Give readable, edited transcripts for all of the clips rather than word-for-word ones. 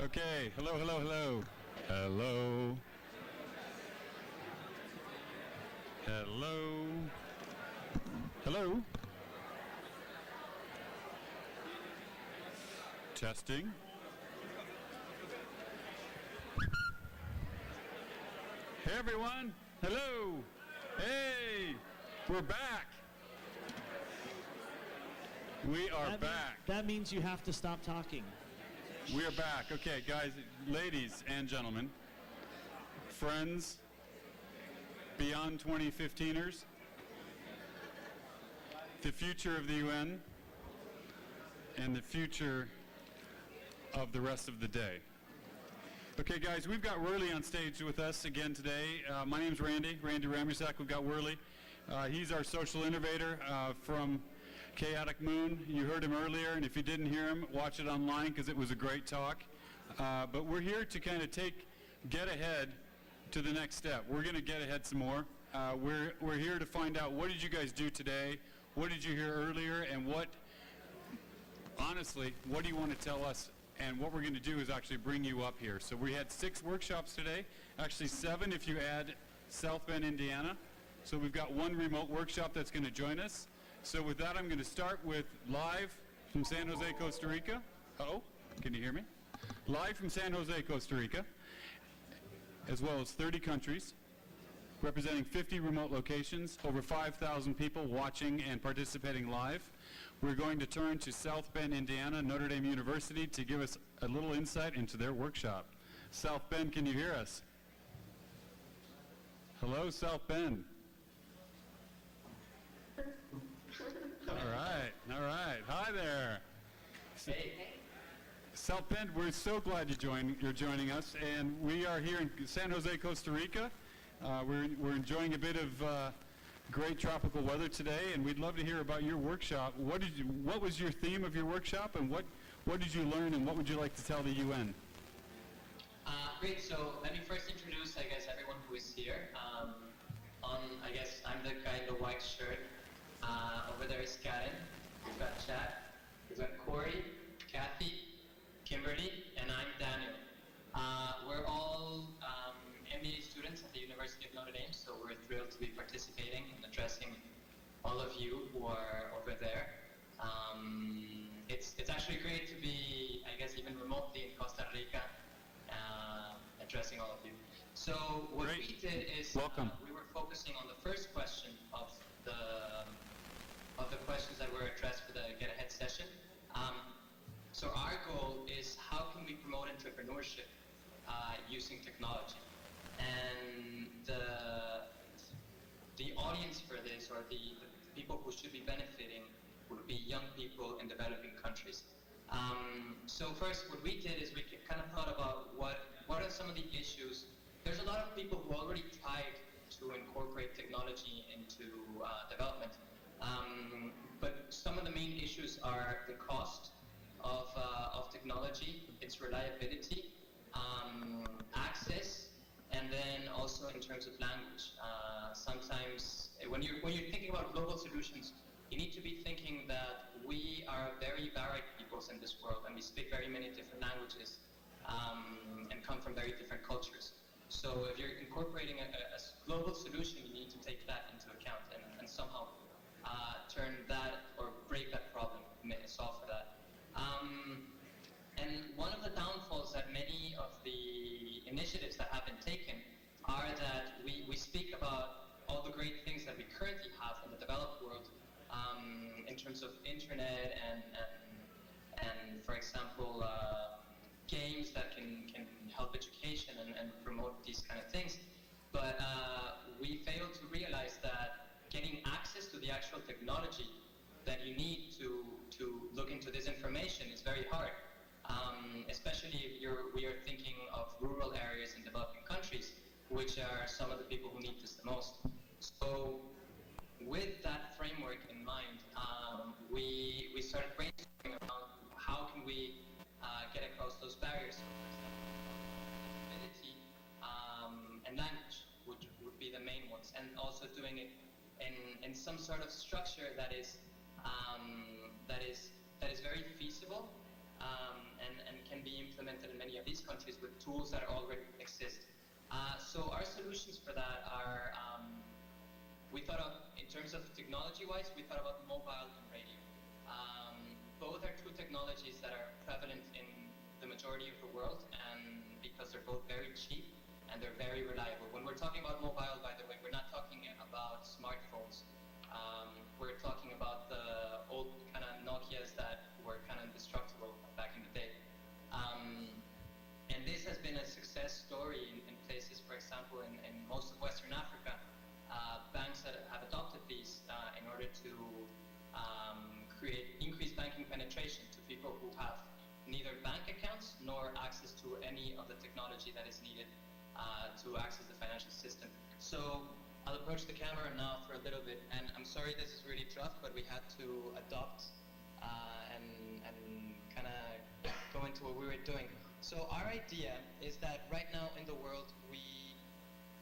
Okay, hello, hello, hello. Hello. Hello. Hello. Testing. Hey everyone. Hello. Hey. We're back. We are back. That means you have to stop talking. We are back. Okay, guys, ladies and gentlemen, friends, beyond 2015ers, the future of the UN, and the future of the rest of the day. Okay, guys, we've got Worley on stage with us again today. My name's Randy Ramusak. We've got Worley. He's our social innovator from Chaotic Moon. You heard him earlier, and if you didn't hear him, watch it online because it was a great talk. But we're here to kind of get ahead to the next step. We're going to get ahead some more. We're here to find out, what did you guys do today? What did you hear earlier? And honestly, what do you want to tell us? And what we're going to do is actually bring you up here. So we had 6 workshops today, actually 7 if you add South Bend, Indiana. So we've got 1 remote workshop that's going to join us. So with that, I'm going to start with live from San Jose, Costa Rica. Uh-oh, can you hear me? Live from San Jose, Costa Rica, as well as 30 countries, representing 50 remote locations, over 5,000 people watching and participating live. We're going to turn to South Bend, Indiana, Notre Dame University, to give us a little insight into their workshop. South Bend, can you hear us? Hello, South Bend. All right. Hi there. Hey. South Bend, we're so glad you're joining us, and we are here in San Jose, Costa Rica. We're enjoying a bit of great tropical weather today, and we'd love to hear about your workshop. What was your theme of your workshop, and what did you learn, and what would you like to tell the UN? Great. So let me first introduce, everyone who is here. I'm the guy in the white shirt. Over there is Karen. We've got Chad. We've got Corey, Kathy, Kimberly, and I'm Daniel. We're all MBA students at the University of Notre Dame, so we're thrilled to be participating and addressing all of you who are over there. It's actually great to be, even remotely in Costa Rica, addressing all of you. So what Great. we did is we were focusing on the first question of the questions that were addressed for the Get Ahead session. So our goal is, how can we promote entrepreneurship using technology? And the audience for this, or the people who should be benefiting, would be young people in developing countries. So first, what we did is we kind of thought about what are some of the issues. There's a lot of people who already tried to incorporate technology into development. But some of the main issues are the cost of technology, its reliability, access, and then also in terms of language. Sometimes when you're thinking about global solutions, you need to be thinking that we are very varied peoples in this world, and we speak very many different languages and come from very different cultures. So if you're incorporating a global solution, you need to take that into account and somehow turn that, or break that problem, solve for that. And one of the downfalls that many of the initiatives that have been taken are that we speak about all the great things that we currently have in the developed world, in terms of internet and for example, games that can help education and promote these kind of things. But we fail to realize that getting access to the actual technology that you need to look into this information is very hard. Especially if we are thinking of rural areas in developing countries, which are some of the people who need this the most. So with that framework in mind, we started brainstorming around how can we get across those barriers. Ability and language would be the main ones, and also doing it in some sort of structure that is very feasible and can be implemented in many of these countries with tools that already exist. So our solutions for that are, we thought of, in terms of technology-wise, we thought about mobile and radio. Both are two technologies that are prevalent in the majority of the world, and because they're both very cheap and they're very reliable. When we're talking about mobile, by the way, we're not talking about smartphones. We're talking about the old kind of Nokias that were kind of indestructible back in the day. And this has been a success story in places, for example, in most of Western Africa. Banks that have adopted these in order to create increased banking penetration to people who have neither bank accounts nor access to any of the technology that is needed to access the financial system. So I'll approach the camera now for a little bit, and I'm sorry this is really tough, but we had to adopt and kind of go into what we were doing. So our idea is that right now in the world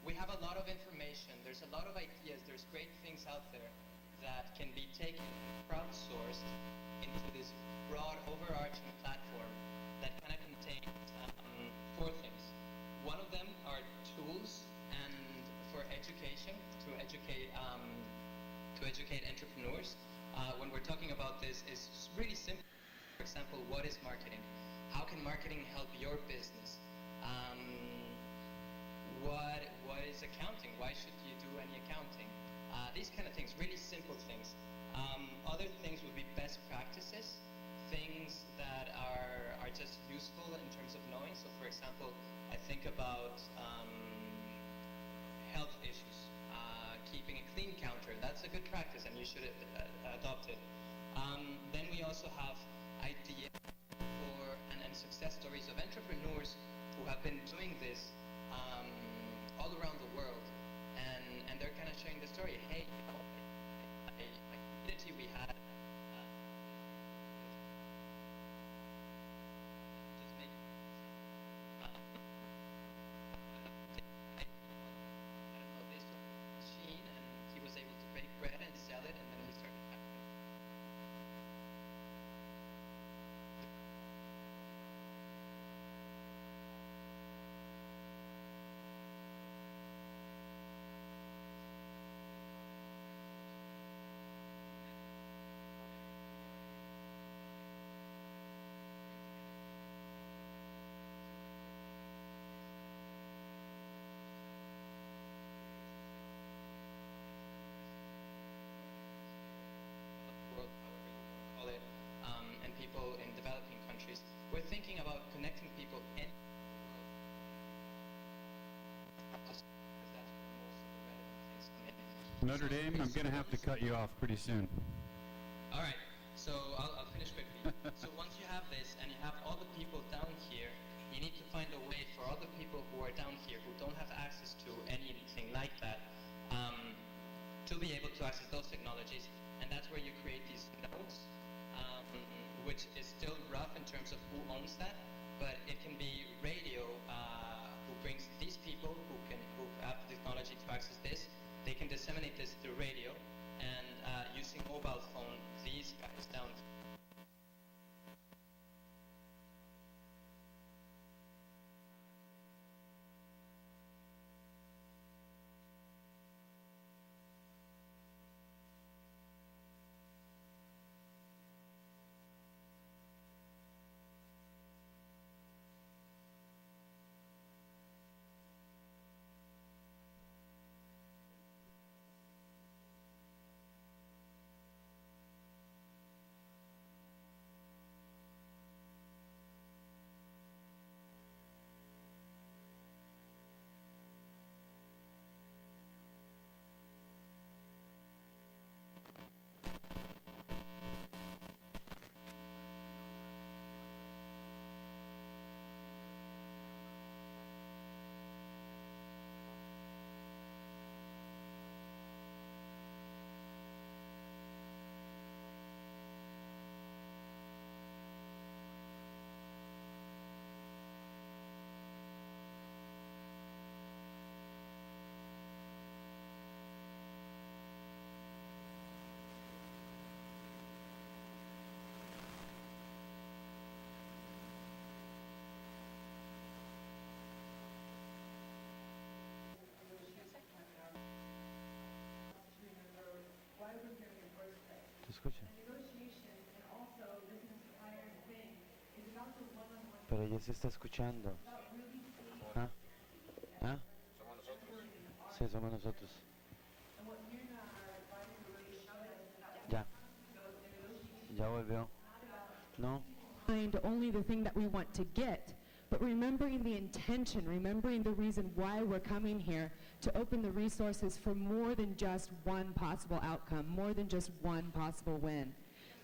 we have a lot of information, there's a lot of ideas, there's great things out there that can be taken, crowdsourced into this broad overarching platform that kind of contains four things. One of them are tools and for education, to educate entrepreneurs. When we're talking about this, is really simple. For example, what is marketing? How can marketing help your business? What is accounting? Why should you do any accounting? These kind of things, really simple things. Other things would be best practices, things that are just useful in terms of knowing. So for example, I think about health issues, keeping a clean counter. That's a good practice and you should adopt it. Then we also have ideas for and success stories of entrepreneurs who have been doing this all around the world, and they're kind of sharing the story. Hey, you know, a community we had. Just make. I don't know, this machine, and he was able to bake bread and sell it, and then he started. World, however you want to call it, and people in developing countries. We're thinking about connecting people in the world. Just because that's where most of the relevant things come in. Notre Dame, I'm going to have to cut you off pretty soon. All right, so I'll finish quickly. So once you have this and you have all the people down here, you need to find a way for all the people who are down here who don't have access to anything like that to be able to access those technologies. And that's where you create these nodes, which is still rough in terms of who owns that, but it can be radio who brings these people who have the technology to access this. They can disseminate this through radio, and using mobile phone, these guys down. Pero ella se está escuchando. ¿Ah? ¿Ah? Sí, somos nosotros. Ya. Ya volvió. No. Find only the thing that we want to get, but remembering the intention, remembering the reason why we're coming here, to open the resources for more than just one possible outcome, more than just one possible win.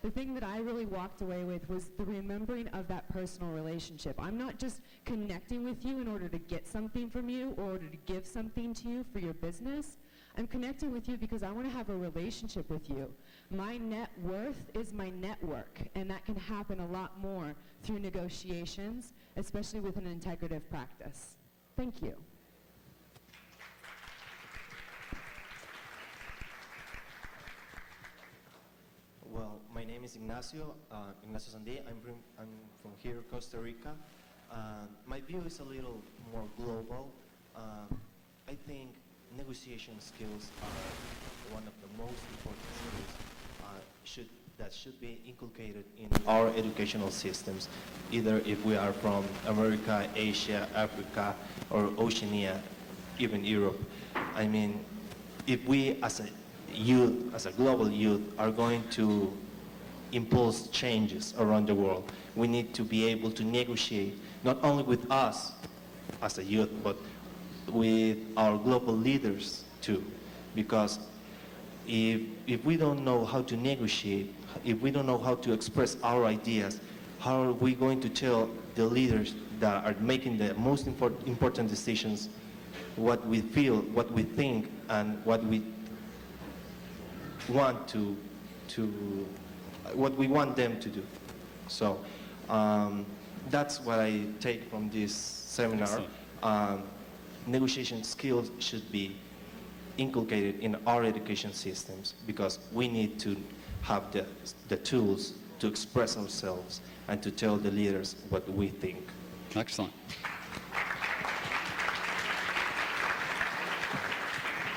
The thing that I really walked away with was the remembering of that personal relationship. I'm not just connecting with you in order to get something from you or order to give something to you for your business. I'm connecting with you because I want to have a relationship with you. My net worth is my network, and that can happen a lot more through negotiations, especially with an integrative practice. Thank you. Well, my name is Ignacio Sandé. I'm from here, Costa Rica. My view is a little more global. I think negotiation skills are one of the most important skills that should be inculcated in our educational systems, either if we are from America, Asia, Africa, or Oceania, even Europe. I mean, if we as a youth, as a global youth, are going to impulse changes around the world, we need to be able to negotiate not only with us as a youth, but with our global leaders too. Because if we don't know how to negotiate, if we don't know how to express our ideas, how are we going to tell the leaders that are making the most important decisions what we feel, what we think, and what we want what we want them to do. So that's what I take from this seminar. Negotiation skills should be inculcated in our education systems because we need to have the tools to express ourselves and to tell the leaders what we think. Excellent.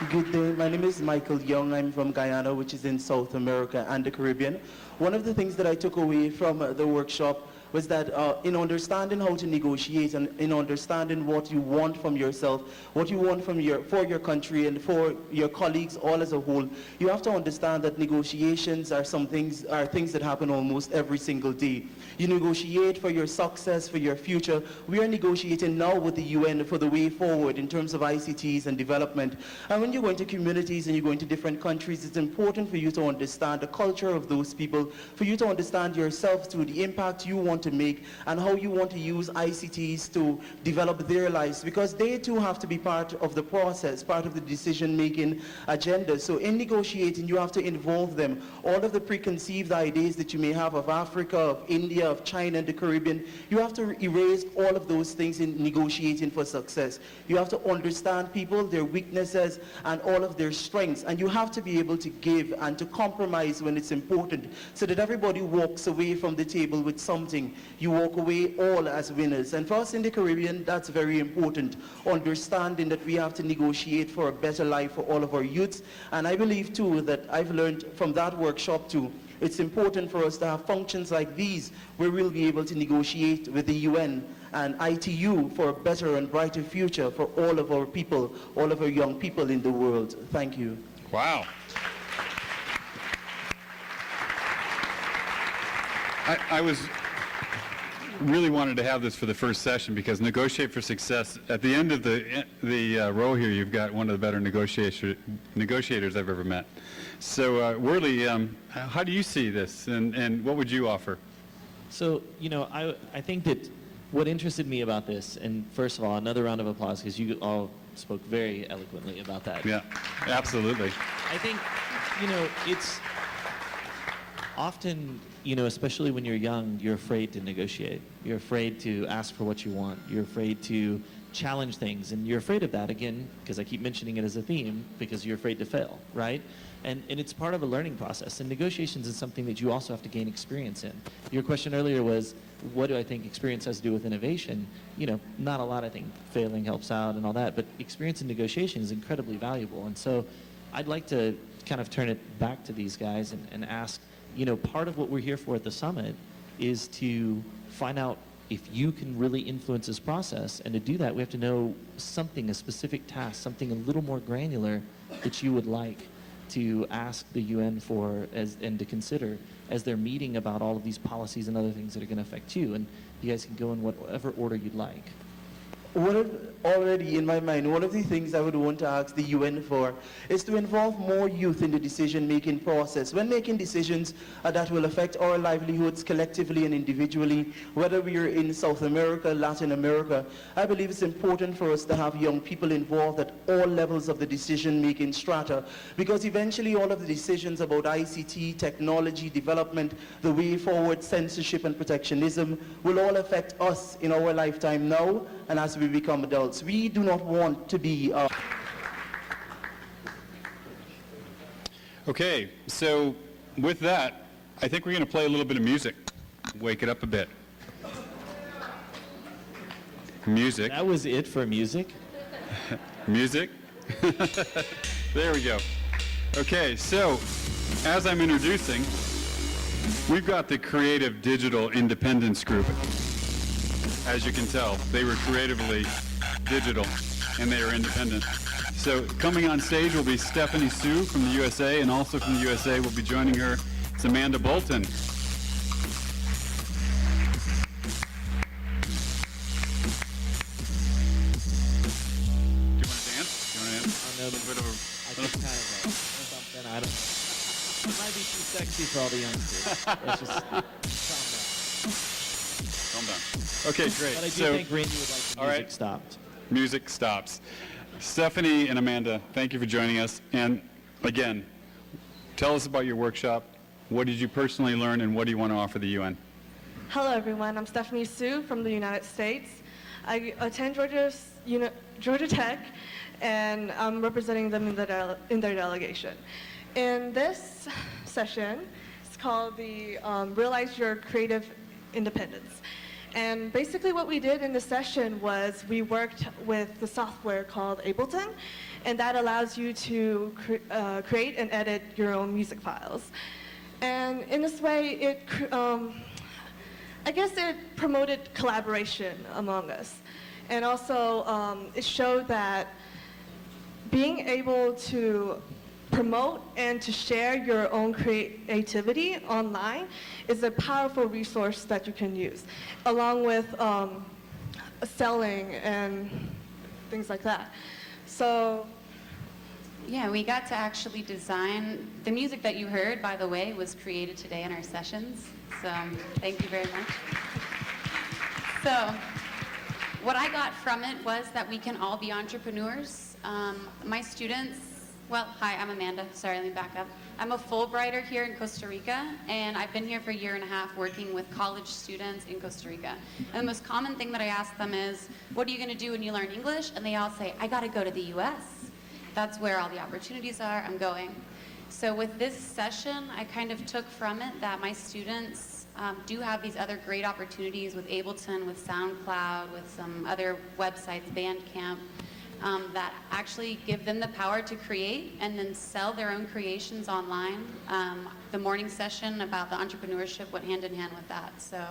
Good day, my name is Michael Young. I'm from Guyana, which is in South America and the Caribbean. One of the things that I took away from the workshop was that in understanding how to negotiate and in understanding what you want from yourself, what you want from for your country and for your colleagues all as a whole, you have to understand that negotiations are things that happen almost every single day. You negotiate for your success, for your future. We are negotiating now with the UN for the way forward in terms of ICTs and development. And when you're going to communities and you're going to different countries, it's important for you to understand the culture of those people, for you to understand yourself too, the impact you want to make and how you want to use ICTs to develop their lives, because they too have to be part of the process, part of the decision-making agenda. So in negotiating, you have to involve them. All of the preconceived ideas that you may have of Africa, of India, of China, and the Caribbean, you have to erase all of those things in negotiating for success. You have to understand people, their weaknesses, and all of their strengths, and you have to be able to give and to compromise when it's important, so that everybody walks away from the table with something. You walk away all as winners. And for us in the Caribbean, that's very important, understanding that we have to negotiate for a better life for all of our youths. And I believe too that I've learned from that workshop too, it's important for us to have functions like these where we'll be able to negotiate with the UN and ITU for a better and brighter future for all of our people, all of our young people in the world. Thank you. Wow. I really wanted to have this for the first session because Negotiate for Success, at the end of the row here, you've got one of the better negotiators I've ever met. So Worley, how do you see this and what would you offer? So, you know, I think that what interested me about this, and first of all, another round of applause because you all spoke very eloquently about that. Yeah, absolutely. I think, you know, it's often, you know, especially when you're young, you're afraid to negotiate. You're afraid to ask for what you want. You're afraid to challenge things. And you're afraid of that, again, because I keep mentioning it as a theme, because you're afraid to fail, right? And it's part of a learning process. And negotiations is something that you also have to gain experience in. Your question earlier was, what do I think experience has to do with innovation? You know, not a lot. I think failing helps out and all that. But experience in negotiation is incredibly valuable. And so I'd like to kind of turn it back to these guys and ask, you know, part of what we're here for at the summit is to find out if you can really influence this process, and to do that, we have to know something, a specific task, something a little more granular that you would like to ask the UN for and to consider as they're meeting about all of these policies and other things that are going to affect you. And you guys can go in whatever order you'd like. Already in my mind, one of the things I would want to ask the UN for is to involve more youth in the decision-making process. When making decisions that will affect our livelihoods collectively and individually, whether we are in South America, Latin America, I believe it's important for us to have young people involved at all levels of the decision-making strata, because eventually all of the decisions about ICT, technology, development, the way forward, censorship and protectionism will all affect us in our lifetime now and as we become adults. We do not want to be... Okay, so with that, I think we're going to play a little bit of music. Wake it up a bit. Music. That was it for music. Music. There we go. Okay, so as I'm introducing, we've got the Creative Digital Independence Group. As you can tell, they were creatively digital and they are independent. So coming on stage will be Stephanie Sue from the USA, and also from the USA will be joining her, it's Amanda Bolton. Do you want to dance? I don't know, A little bit of I think kind of something. I don't know. It might be too sexy for all the youngsters. Let's just calm down. Calm down. Okay, great. But I do So, think Randy would like the all music right. stopped. Music stops. Stephanie and Amanda, thank you for joining us. And again, tell us about your workshop. What did you personally learn, and what do you want to offer the UN? Hello, everyone. I'm Stephanie Sue from the United States. I attend Georgia Tech, and I'm representing them in their delegation. In this session, it's called the Realize Your Creative Independence. And basically what we did in the session was we worked with the software called Ableton, and that allows you to create and edit your own music files. And in this way, I guess it promoted collaboration among us. And also, it showed that being able to promote and to share your own creativity online is a powerful resource that you can use, along with selling and things like that. So, yeah, we got to actually design, the music that you heard, by the way, was created today in our sessions. So thank you very much. So what I got from it was that we can all be entrepreneurs. My students, well, hi, I'm Amanda. Sorry, let me back up. I'm a Fulbrighter here in Costa Rica, and I've been here for a year and a half working with college students in Costa Rica. And the most common thing that I ask them is, what are you going to do when you learn English? And they all say, I got to go to the US. That's where all the opportunities are. I'm going. So with this session, I kind of took from it that my students do have these other great opportunities with Ableton, with SoundCloud, with some other websites, Bandcamp, that actually give them the power to create and then sell their own creations online. The morning session about the entrepreneurship went hand in hand with that. So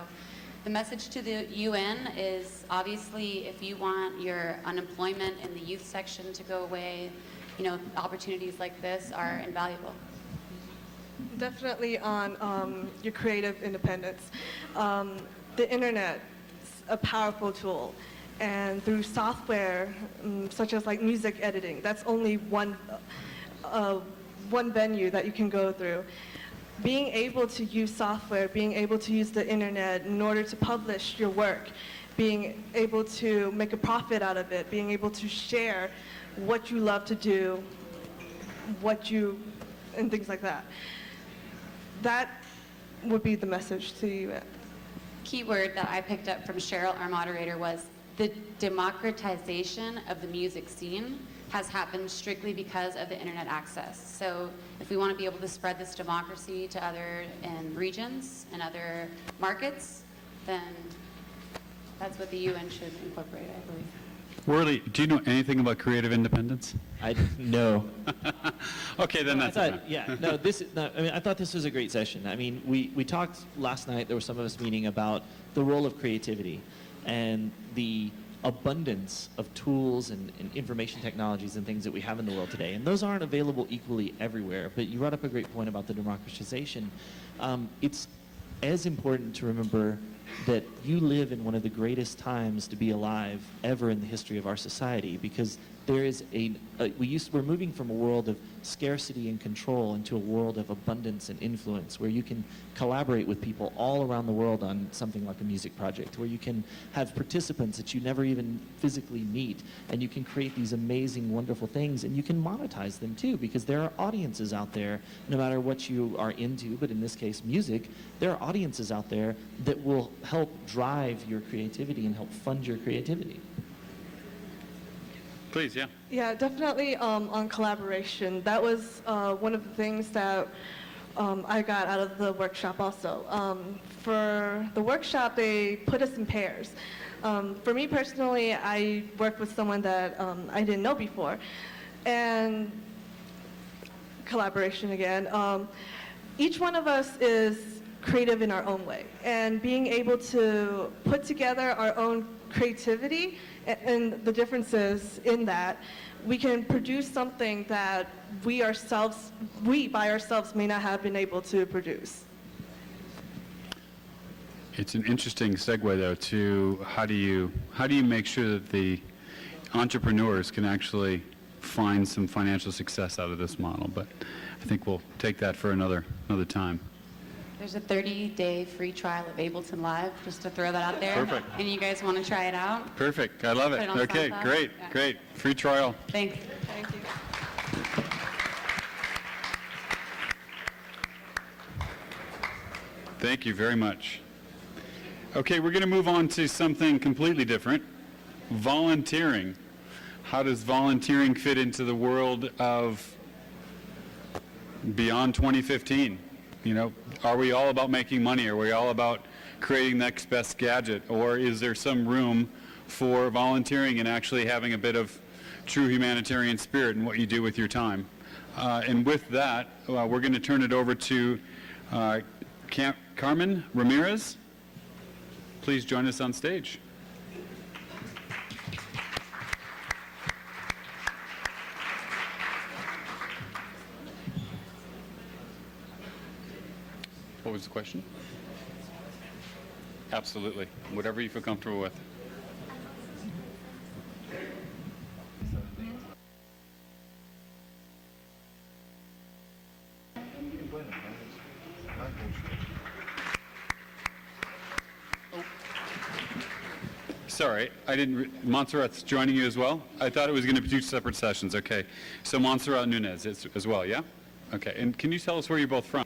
the message to the UN is, obviously, if you want your unemployment in the youth section to go away, you know, opportunities like this are invaluable. definitely on your creative independence. The internet is a powerful tool, and through software such as like music editing, that's only one venue that you can go through. Being able to use software, being able to use the internet in order to publish your work, being able to make a profit out of it, being able to share what you love to do, and things like that. That would be the message to you. Key word that I picked up from Cheryl, our moderator, was the democratization of the music scene has happened strictly because of the internet access. So if we want to be able to spread this democracy to other regions and other markets, then that's what the UN should incorporate, I believe. Worley, do you know anything about creative independence? I no. Okay, then that's I it. thought, yeah, no, I mean, I thought this was a great session. I mean, we talked last night, there were some of us meeting about the role of creativity and the abundance of tools and information technologies and things that we have in the world today. And those aren't available equally everywhere. But you brought up a great point about the democratization. It's as important to remember that you live in one of the greatest times to be alive ever in the history of our society, because there is we're moving from a world of scarcity and control into a world of abundance and influence, where you can collaborate with people all around the world on something like a music project, where you can have participants that you never even physically meet, and you can create these amazing, wonderful things, and you can monetize them too, because there are audiences out there, no matter what you are into, but in this case, music, there are audiences out there that will help drive your creativity and help fund your creativity. Please, yeah. Yeah, definitely on collaboration. That was one of the things that I got out of the workshop also. For the workshop, they put us in pairs. For me personally, I worked with someone that I didn't know before. And collaboration again. Each one of us is creative in our own way. And being able to put together our own creativity and the differences in that, we can produce something that we by ourselves may not have been able to produce. It's an interesting segue, though, to how do you make sure that the entrepreneurs can actually find some financial success out of this model? But I think we'll take that for another time. There's a 30-day free trial of Ableton Live, just to throw that out there. Perfect. And you guys want to try it out? Perfect. I love it. Put it on Okay, SoundCloud? great, Yeah. great. Free trial. Thanks. Thank you. Thank you very much. Okay, we're going to move on to something completely different. Volunteering. How does volunteering fit into the world of beyond 2015? You know, are we all about making money? Are we all about creating the next best gadget? Or is there some room for volunteering and actually having a bit of true humanitarian spirit in what you do with your time? And with that, we're going to turn it over to Carmen Ramirez. Please join us on stage. What was the question? Absolutely. Whatever you feel comfortable with. Sorry, I didn't. Montserrat's joining you as well? I thought it was going to be two separate sessions. Okay. So Montserrat Nunez as well, yeah? Okay. And can you tell us where you're both from?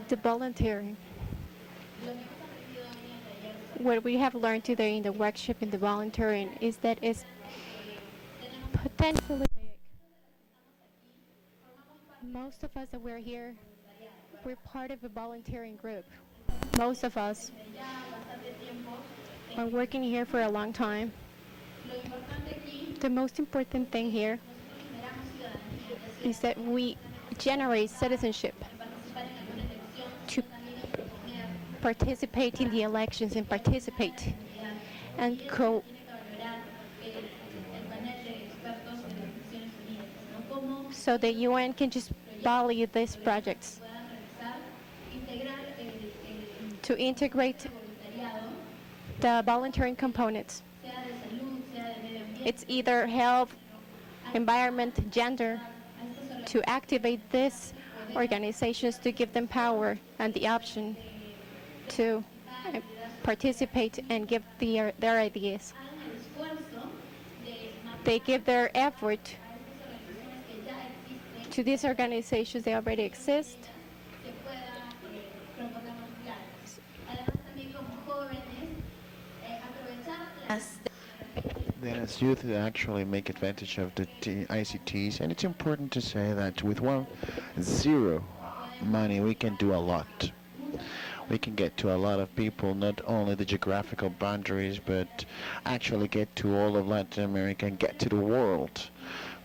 The volunteering. What we have learned today in the workshop in the volunteering is that it's potentially big. Most of us that we're here, we're part of a volunteering group. Most of us are working here for a long time. The most important thing here is that we generate citizenship to participate in the elections and participate and so the UN can just value these projects to integrate the volunteering components. It's either health, environment, gender, to activate these organizations to give them power and the option to participate and give their ideas. They give their effort to these organizations that already exist Yes, youth actually make advantage of the ICTs, and it's important to say that with zero money, we can do a lot. We can get to a lot of people, not only the geographical boundaries, but actually get to all of Latin America and get to the world.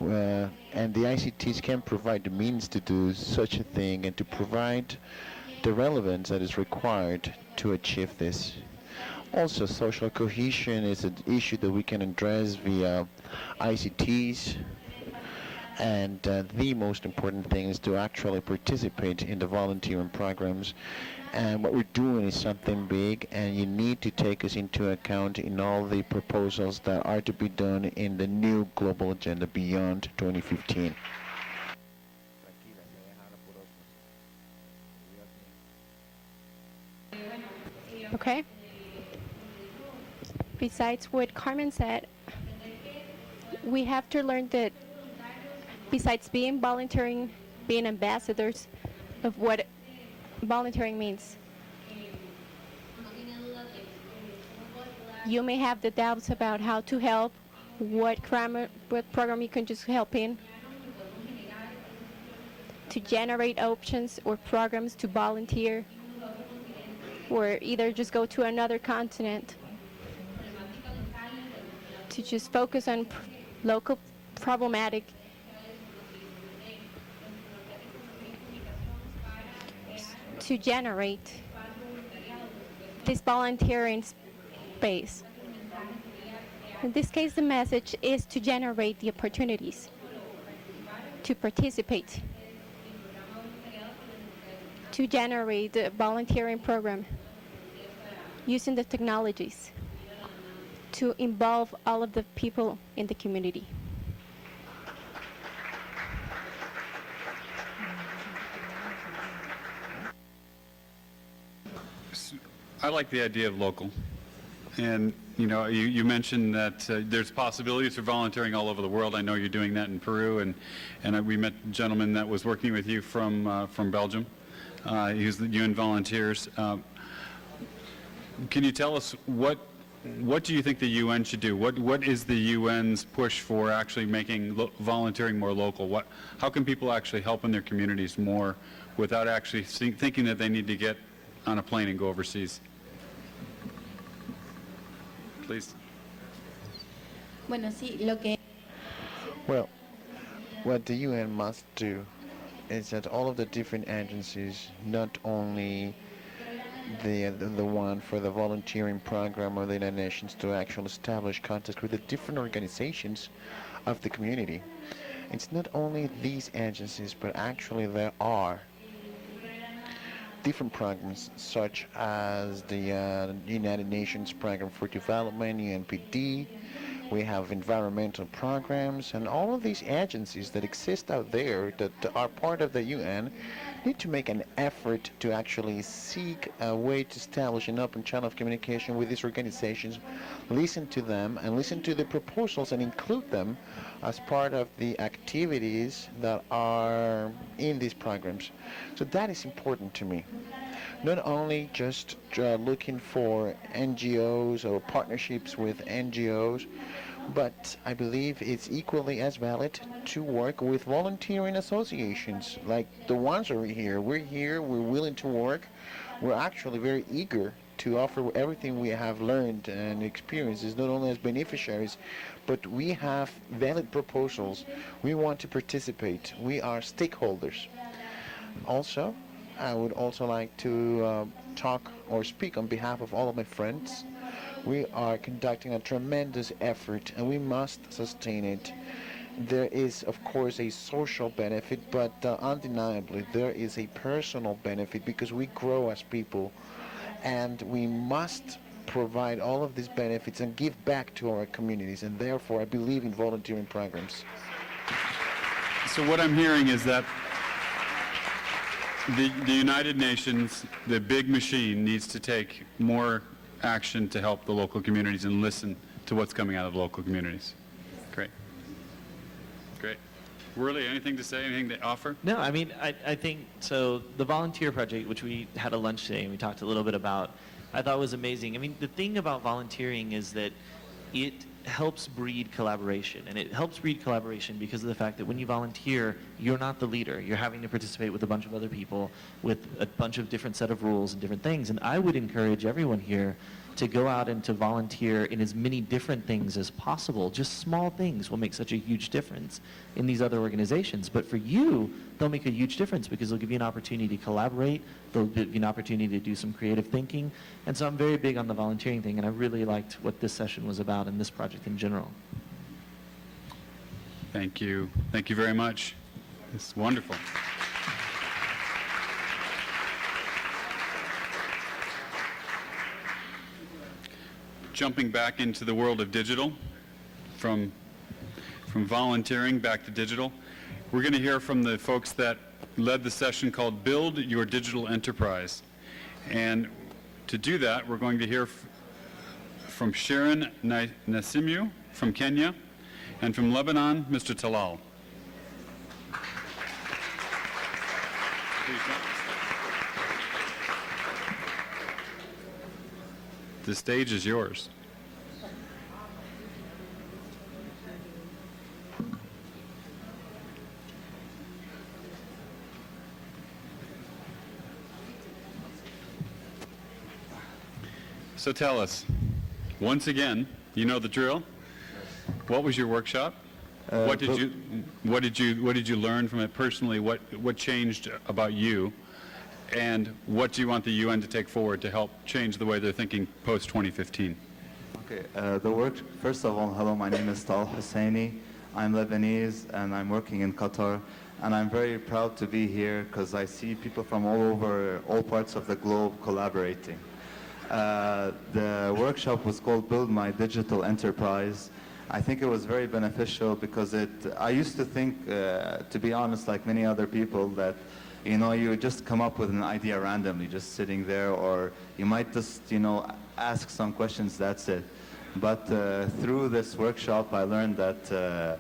And the ICTs can provide the means to do such a thing and to provide the relevance that is required to achieve this. Also, social cohesion is an issue that we can address via ICTs. And the most important thing is to actually participate in the volunteering programs. And what we're doing is something big, and you need to take us into account in all the proposals that are to be done in the new global agenda beyond 2015. Okay. Besides what Carmen said, we have to learn that besides being volunteering, being ambassadors of what volunteering means. You may have the doubts about how to help, what program you can just help in, to generate options or programs to volunteer, or either just go to another continent, to just focus on local problematic, to generate this volunteering space. In this case, the message is to generate the opportunities to participate, to generate the volunteering program using the technologies to involve all of the people in the community. I like the idea of local. And, you know, you mentioned that there's possibilities for volunteering all over the world. I know you're doing that in Peru, and we met a gentleman that was working with you from Belgium. He was the UN Volunteers. Can you tell us what do you think the UN should do? What is the UN's push for actually making volunteering more local? How can people actually help in their communities more without actually thinking that they need to get on a plane and go overseas? Please. Well, what the UN must do is that all of the different agencies, not only the one for the volunteering program of the United Nations, to actually establish contact with the different organizations of the community. It's not only these agencies, but actually there are different programs such as the United Nations Program for Development, UNPD. We have environmental programs, and all of these agencies that exist out there that are part of the UN need to make an effort to actually seek a way to establish an open channel of communication with these organizations, listen to them and listen to the proposals and include them as part of the activities that are in these programs. So that is important to me. Not only just looking for NGOs or partnerships with NGOs, but I believe it's equally as valid to work with volunteering associations like the ones over here. We're willing to work. We're actually very eager to offer everything we have learned and experiences, not only as beneficiaries, but we have valid proposals. We want to participate. We are stakeholders. Also, I would also like to talk or speak on behalf of all of my friends. We are conducting a tremendous effort, and we must sustain it. There is, of course, a social benefit, but undeniably there is a personal benefit because we grow as people, and we must provide all of these benefits and give back to our communities, and therefore I believe in volunteering programs. So what I'm hearing is that the United Nations, the big machine, needs to take more action to help the local communities and listen to what's coming out of local communities. Great. Great. Worley, anything to say, anything to offer? No, I mean, I think, so the volunteer project, which we had a lunch today and we talked a little bit about, I thought was amazing. I mean, the thing about volunteering is that it helps breed collaboration. And it helps breed collaboration because of the fact that when you volunteer, you're not the leader. You're having to participate with a bunch of other people with a bunch of different set of rules and different things. And I would encourage everyone here to go out and to volunteer in as many different things as possible. Just small things will make such a huge difference in these other organizations. But for you, they'll make a huge difference because they'll give you an opportunity to collaborate. They'll give you an opportunity to do some creative thinking. And so I'm very big on the volunteering thing, and I really liked what this session was about and this project in general. Thank you. Thank you very much. It's wonderful. Jumping back into the world of digital, from volunteering back to digital, we're going to hear from the folks that led the session called Build Your Digital Enterprise. And to do that, we're going to hear from Sharon Nasimu from Kenya, and from Lebanon, Mr. Talal. Please join us. The stage is yours. So tell us, once again, you know the drill. What was your workshop? What did you learn from it personally? What changed about you? And what do you want the UN to take forward to help change the way they're thinking post 2015? Okay, first of all, hello, my name is Tal Husseini. I'm Lebanese and I'm working in Qatar. And I'm very proud to be here because I see people from all over, all parts of the globe collaborating. The workshop was called Build My Digital Enterprise. I think it was very beneficial because I used to think, to be honest, like many other people, that you would just come up with an idea randomly, just sitting there, or you might just, ask some questions, that's it. But through this workshop, I learned that,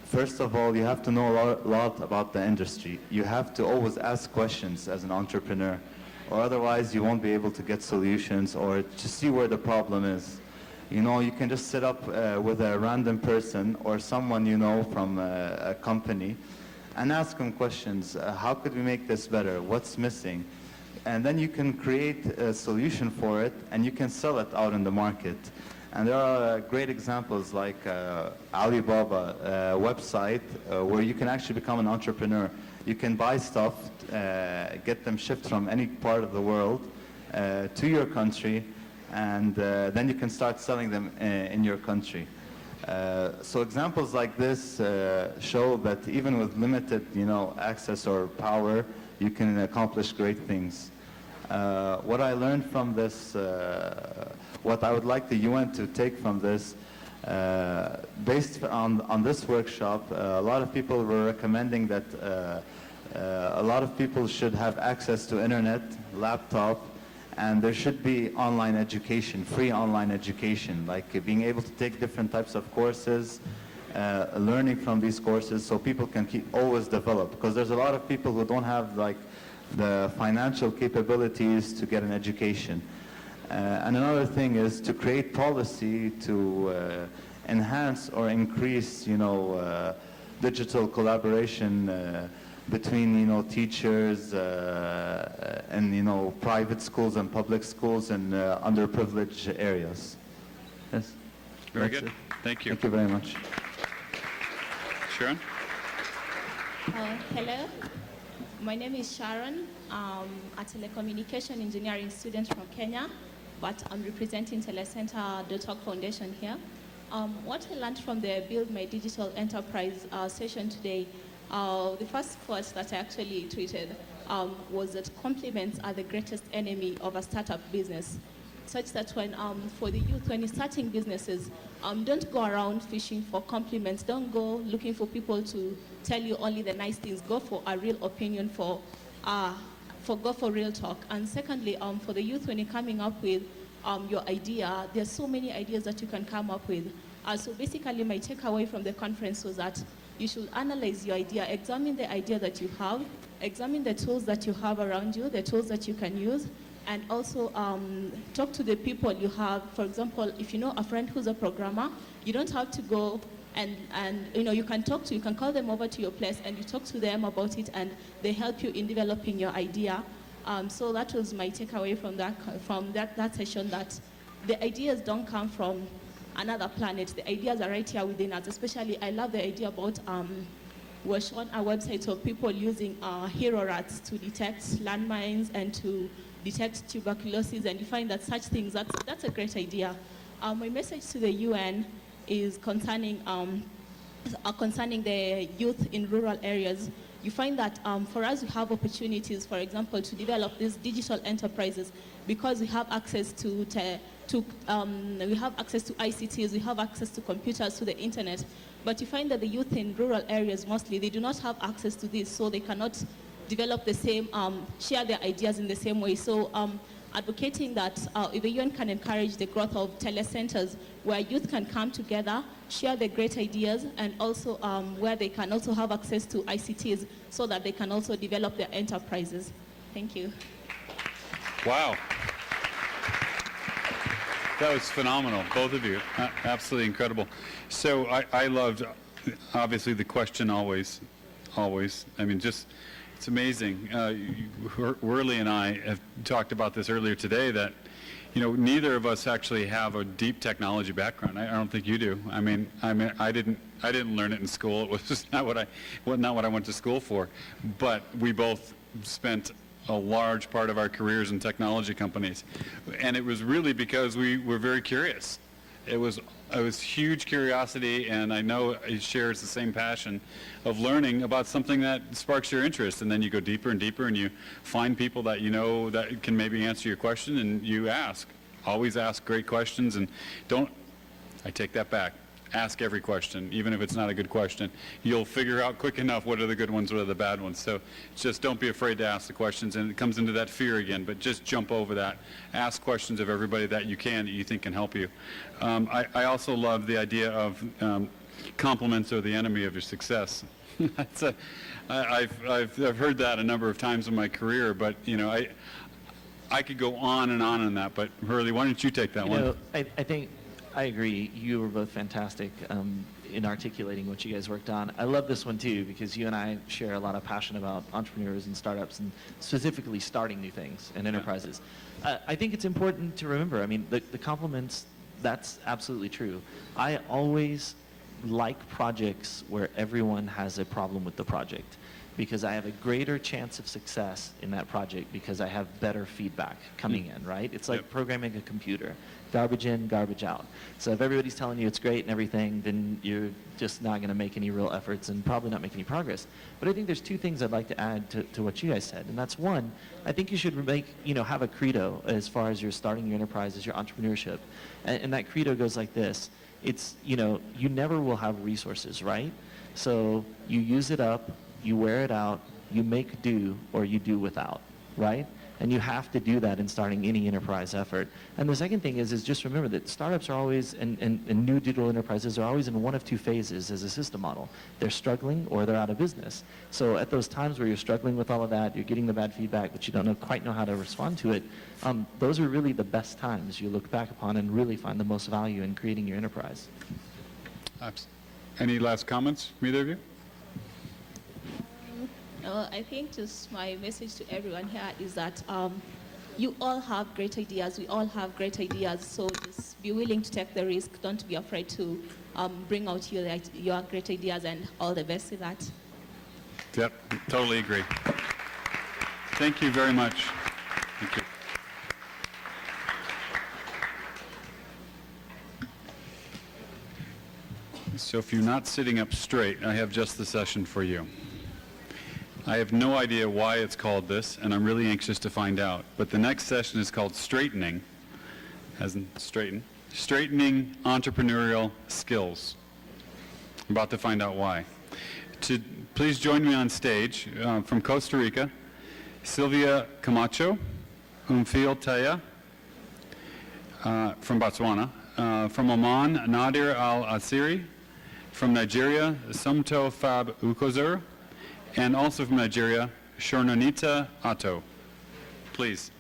first of all, you have to know a lot about the industry. You have to always ask questions as an entrepreneur, or otherwise you won't be able to get solutions or to see where the problem is. You can just sit up with a random person or someone from a company and ask them questions. How could we make this better? What's missing? And then you can create a solution for it and you can sell it out in the market. And there are great examples like Alibaba website where you can actually become an entrepreneur. You can buy stuff, get them shipped from any part of the world to your country, and then you can start selling them in your country. So examples like this show that even with limited, access or power, you can accomplish great things. What I learned from this, what I would like the UN to take from this, based on this workshop, a lot of people were recommending that a lot of people should have access to internet, laptop, and there should be online education, free online education, like being able to take different types of courses, learning from these courses so people can always develop. Because there's a lot of people who don't have the financial capabilities to get an education. And another thing is to create policy to enhance or increase, digital collaboration between, teachers and, private schools and public schools in underprivileged areas. Yes. Very good. Thank you. Thank you very much. Sharon? Hello. My name is Sharon. I'm a telecommunication engineering student from Kenya, but I'm representing Telecenter.org Foundation here. What I learned from the Build My Digital Enterprise session today, the first quote that I actually tweeted was that compliments are the greatest enemy of a startup business, such that when, for the youth, when you're starting businesses, don't go around fishing for compliments. Don't go looking for people to tell you only the nice things. Go for a real opinion, go for real talk. And secondly, for the youth, when you're coming up with your idea, there's so many ideas that you can come up with. So basically, my takeaway from the conference was that you should analyze your idea, examine the idea that you have, examine the tools that you have around you, the tools that you can use, and also talk to the people you have. For example, if you know a friend who's a programmer, you don't have to go and you can call them over to your place and you talk to them about it, and they help you in developing your idea. So that was my takeaway from that session, that the ideas don't come from another planet. The ideas are right here within us. Especially, I love the idea about we're shown a website of people using hero rats to detect landmines and to detect tuberculosis, and you find that such things, that's a great idea. My message to the UN is concerning the youth in rural areas. You find that for us, we have opportunities, for example, to develop these digital enterprises because we have access to ICTs, we have access to computers, to the internet. But you find that the youth in rural areas mostly, they do not have access to this, so they cannot develop the same, share their ideas in the same way. So advocating that if the UN can encourage the growth of telecenters where youth can come together, share their great ideas, and also where they can also have access to ICTs so that they can also develop their enterprises. Thank you. Wow. That was phenomenal, both of you. Absolutely incredible. So I loved, obviously, the question always. I mean, just, it's amazing. Worley and I have talked about this earlier today, that, you know, neither of us actually have a deep technology background. I don't think you do. I mean, I didn't learn it in school. It was just not what I went to school for. But we both spent a large part of our careers in technology companies, and it was really because we were very curious. It was huge curiosity, and I know he shares the same passion of learning about something that sparks your interest, and then you go deeper and deeper, and you find people that you know that can maybe answer your question, and you ask. Always ask great questions, and I take that back. Ask every question, even if it's not a good question. You'll figure out quick enough what are the good ones, what are the bad ones. So just don't be afraid to ask the questions, and it comes into that fear again, but just jump over that. Ask questions of everybody that you think can help you. I also love the idea of compliments are the enemy of your success. I've heard that a number of times in my career, but you know, I could go on and on that, but Hurley, why don't you take that one? You know, I think I agree. You were both fantastic in articulating what you guys worked on. I love this one too because you and I share a lot of passion about entrepreneurs and startups, and specifically starting new things and enterprises. I think it's important to remember, I mean, the compliments, that's absolutely true. I always like projects where everyone has a problem with the project, because I have a greater chance of success in that project because I have better feedback coming in, right? It's like programming a computer. Garbage in, garbage out. So if everybody's telling you it's great and everything, then you're just not going to make any real efforts and probably not make any progress. But I think there's two things I'd like to add to what you guys said. And that's one, I think you should have a credo as far as you're starting your enterprise, as your entrepreneurship. And that credo goes like this. It's, you never will have resources, right? So you use it up, you wear it out, you make do, or you do without, right? And you have to do that in starting any enterprise effort. And the second thing is just remember that startups are always, and new digital enterprises are always in one of two phases as a system model. They're struggling or they're out of business. So at those times where you're struggling with all of that, you're getting the bad feedback, but you don't quite know how to respond to it, those are really the best times you look back upon and really find the most value in creating your enterprise. Any last comments from either of you? I think just my message to everyone here is that you all have great ideas. We all have great ideas. So just be willing to take the risk. Don't be afraid to bring out your great ideas, and all the best with that. Yep, totally agree. Thank you very much. Thank you. So if you're not sitting up straight, I have just the session for you. I have no idea why it's called this, and I'm really anxious to find out. But the next session is called Straightening, as in straighten, Straightening Entrepreneurial Skills. I'm about to find out why. Please join me on stage from Costa Rica, Silvia Camacho, Umfil Taya, from Botswana, from Oman, Nadir Al-Asiri, from Nigeria, Somto Fab Ukozur, and also from Nigeria, Shornanita Atto. Please.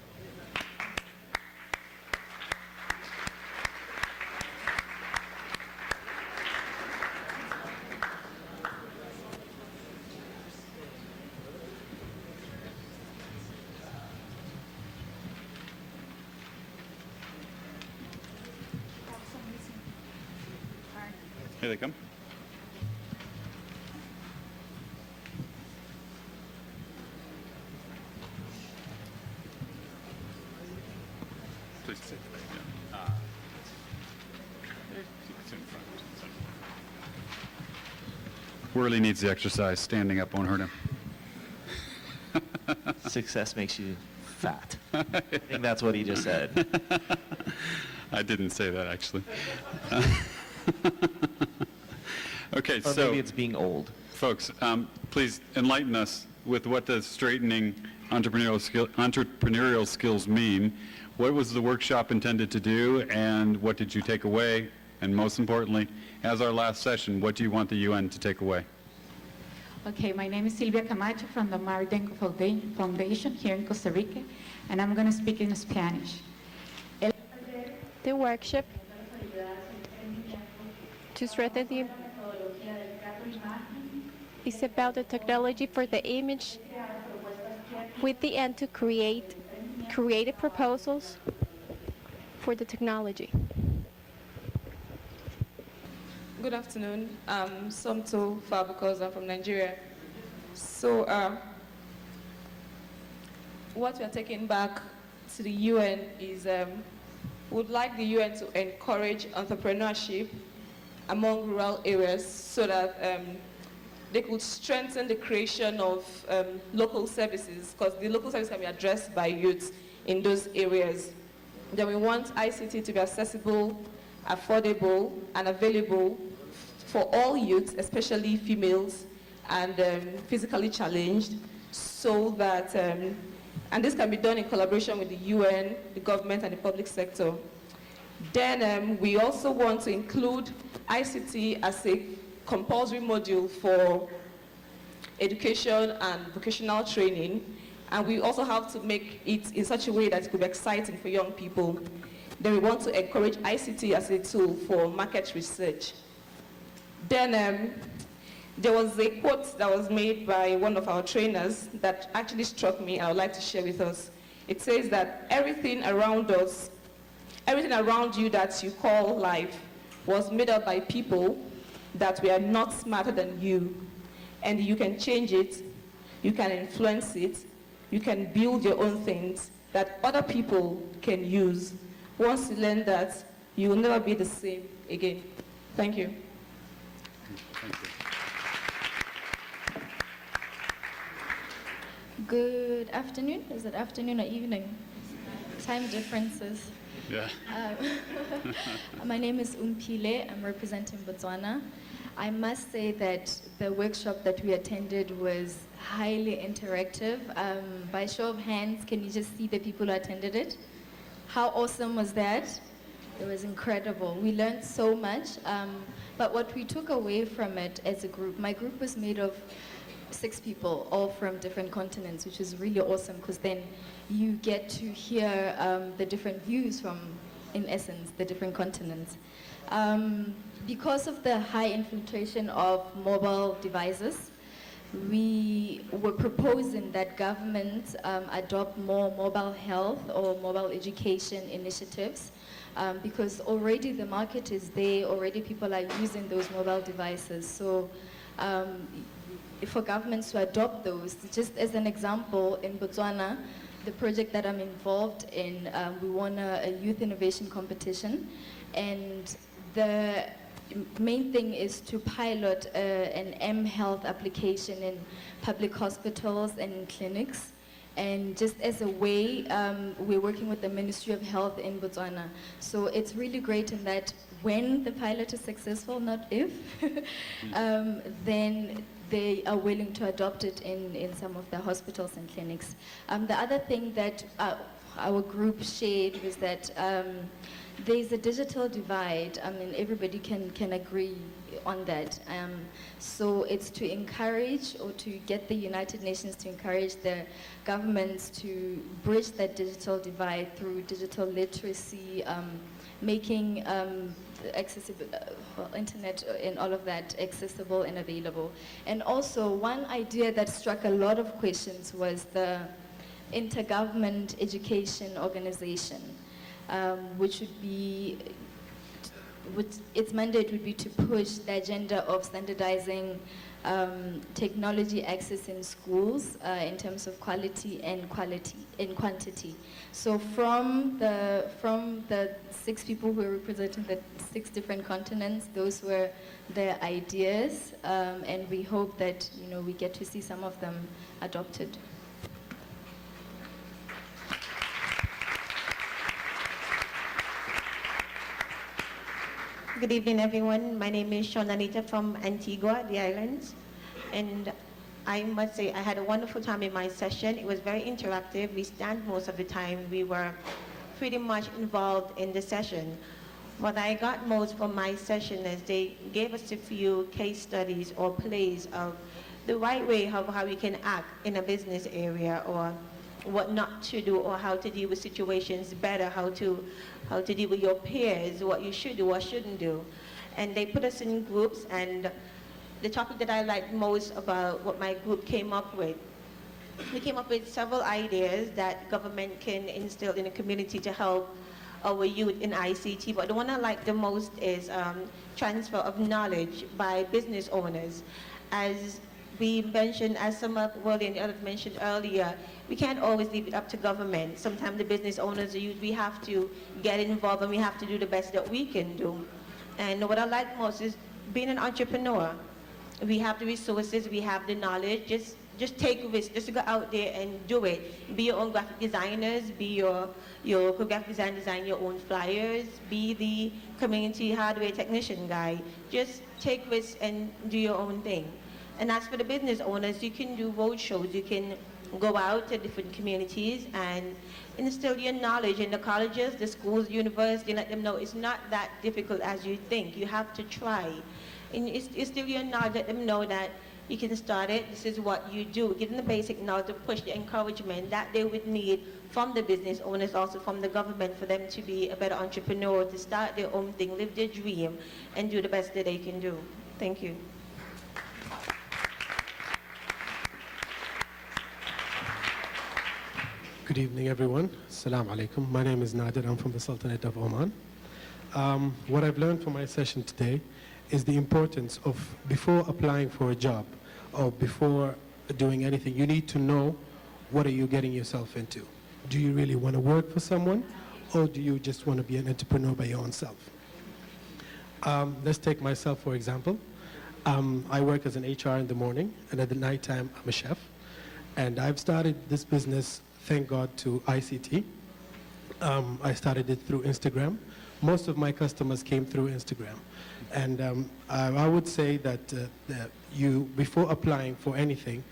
Here they come. Please sit. Yeah. It's in front. Worley needs the exercise. Standing up won't hurt him. Success makes you fat. I think that's what he just said. I didn't say that, actually. Okay, Or so maybe it's being old. folks, please enlighten us with what does straightening entrepreneurial skills mean. What was the workshop intended to do, and what did you take away? And most importantly, as our last session, what do you want the UN to take away? Okay, my name is Silvia Camacho from the Maridenko Foundation here in Costa Rica, and I'm going to speak in Spanish. The workshop to strengthen the is about the technology for the image with the end to create creative proposals for the technology. Good afternoon. I'm Somto Fabukos. I'm from Nigeria. So what we are taking back to the UN is would like the UN to encourage entrepreneurship among rural areas so that they could strengthen the creation of local services, because the local services can be addressed by youth in those areas. Then we want ICT to be accessible, affordable, and available for all youths, especially females and physically challenged, so that, and this can be done in collaboration with the UN, the government, and the public sector. Then we also want to include ICT as a compulsory module for education and vocational training, and we also have to make it in such a way that it could be exciting for young people. Then we want to encourage ICT as a tool for market research. Then there was a quote that was made by one of our trainers that actually struck me, I would like to share with us. It says that everything around us, everything around you that you call life was made up by people that were not smarter than you. And you can change it, you can influence it, you can build your own things that other people can use. Once you learn that, you will never be the same again. Thank you. Thank you. Good afternoon. Is it afternoon or evening? Time differences. Yeah. My name is Umpile. I'm representing Botswana. I must say that the workshop that we attended was highly interactive. By show of hands, can you just see the people who attended it? How awesome was that? It was incredible. We learned so much. But what we took away from it as a group, my group was made of 6 people, all from different continents, which is really awesome because then you get to hear the different views from, in essence, the different continents. Because of the high infiltration of mobile devices, we were proposing that governments adopt more mobile health or mobile education initiatives because already the market is there, already people are using those mobile devices. So for governments to adopt those, just as an example, in Botswana, the project that I'm involved in, we won a youth innovation competition, and the main thing is to pilot an mHealth application in public hospitals and in clinics. And just as a way, we're working with the Ministry of Health in Botswana. So it's really great in that when the pilot is successful, not if, then they are willing to adopt it in some of the hospitals and clinics. The other thing that our group shared was that there's a digital divide. I mean, everybody can agree on that. So it's to encourage or to get the United Nations to encourage the governments to bridge that digital divide through digital literacy, making accessible, internet and all of that accessible and available. And also one idea that struck a lot of questions was the Intergovernment Education Organization, which would be its mandate would be to push the agenda of standardizing technology access in schools in terms of quality and quantity. So from the 6 people who are representing the 6 different continents, those were their ideas, and we hope that we get to see some of them adopted. Good evening, everyone. My name is Shonanita from Antigua, the islands. And I must say, I had a wonderful time in my session. It was very interactive. We stand most of the time. We were pretty much involved in the session. What I got most from my session is they gave us a few case studies or plays of the right way of how we can act in a business area, or what not to do, or how to deal with situations better, how to deal with your peers, what you should do or shouldn't do. And they put us in groups, and the topic that I liked most about what my group came up with, we came up with several ideas that government can instill in the community to help our youth in ICT. But the one I like the most is transfer of knowledge by business owners. As we mentioned, as some of Willie and the others mentioned earlier, we can't always leave it up to government. Sometimes the business owners, the youth, we have to get involved, and we have to do the best that we can do. And what I like most is being an entrepreneur. We have the resources, we have the knowledge. Just take risks, just go out there and do it. Be your own graphic designers, be your graphic design your own flyers, be the community hardware technician guy. Just take risks and do your own thing. And as for the business owners, you can do road shows, you can go out to different communities and instill your knowledge in the colleges, the schools, university, let them know it's not that difficult as you think. You have to try. And instill your knowledge, let them know that you can start it, this is what you do. Give them the basic knowledge to push the encouragement that they would need from the business owners, also from the government, for them to be a better entrepreneur, to start their own thing, live their dream, and do the best that they can do. Thank you. Good evening, everyone. Assalamu alaikum. My name is Nadir. I'm from the Sultanate of Oman. What I've learned from my session today is the importance of, before applying for a job or before doing anything, you need to know what are you getting yourself into. Do you really want to work for someone, or do you just want to be an entrepreneur by your own self? Let's take myself, for example. I work as an HR in the morning, and at the nighttime, I'm a chef. And I've started this business, thank God, to ICT. I started it through Instagram. Most of my customers came through Instagram. And I would say that you, before applying for anything,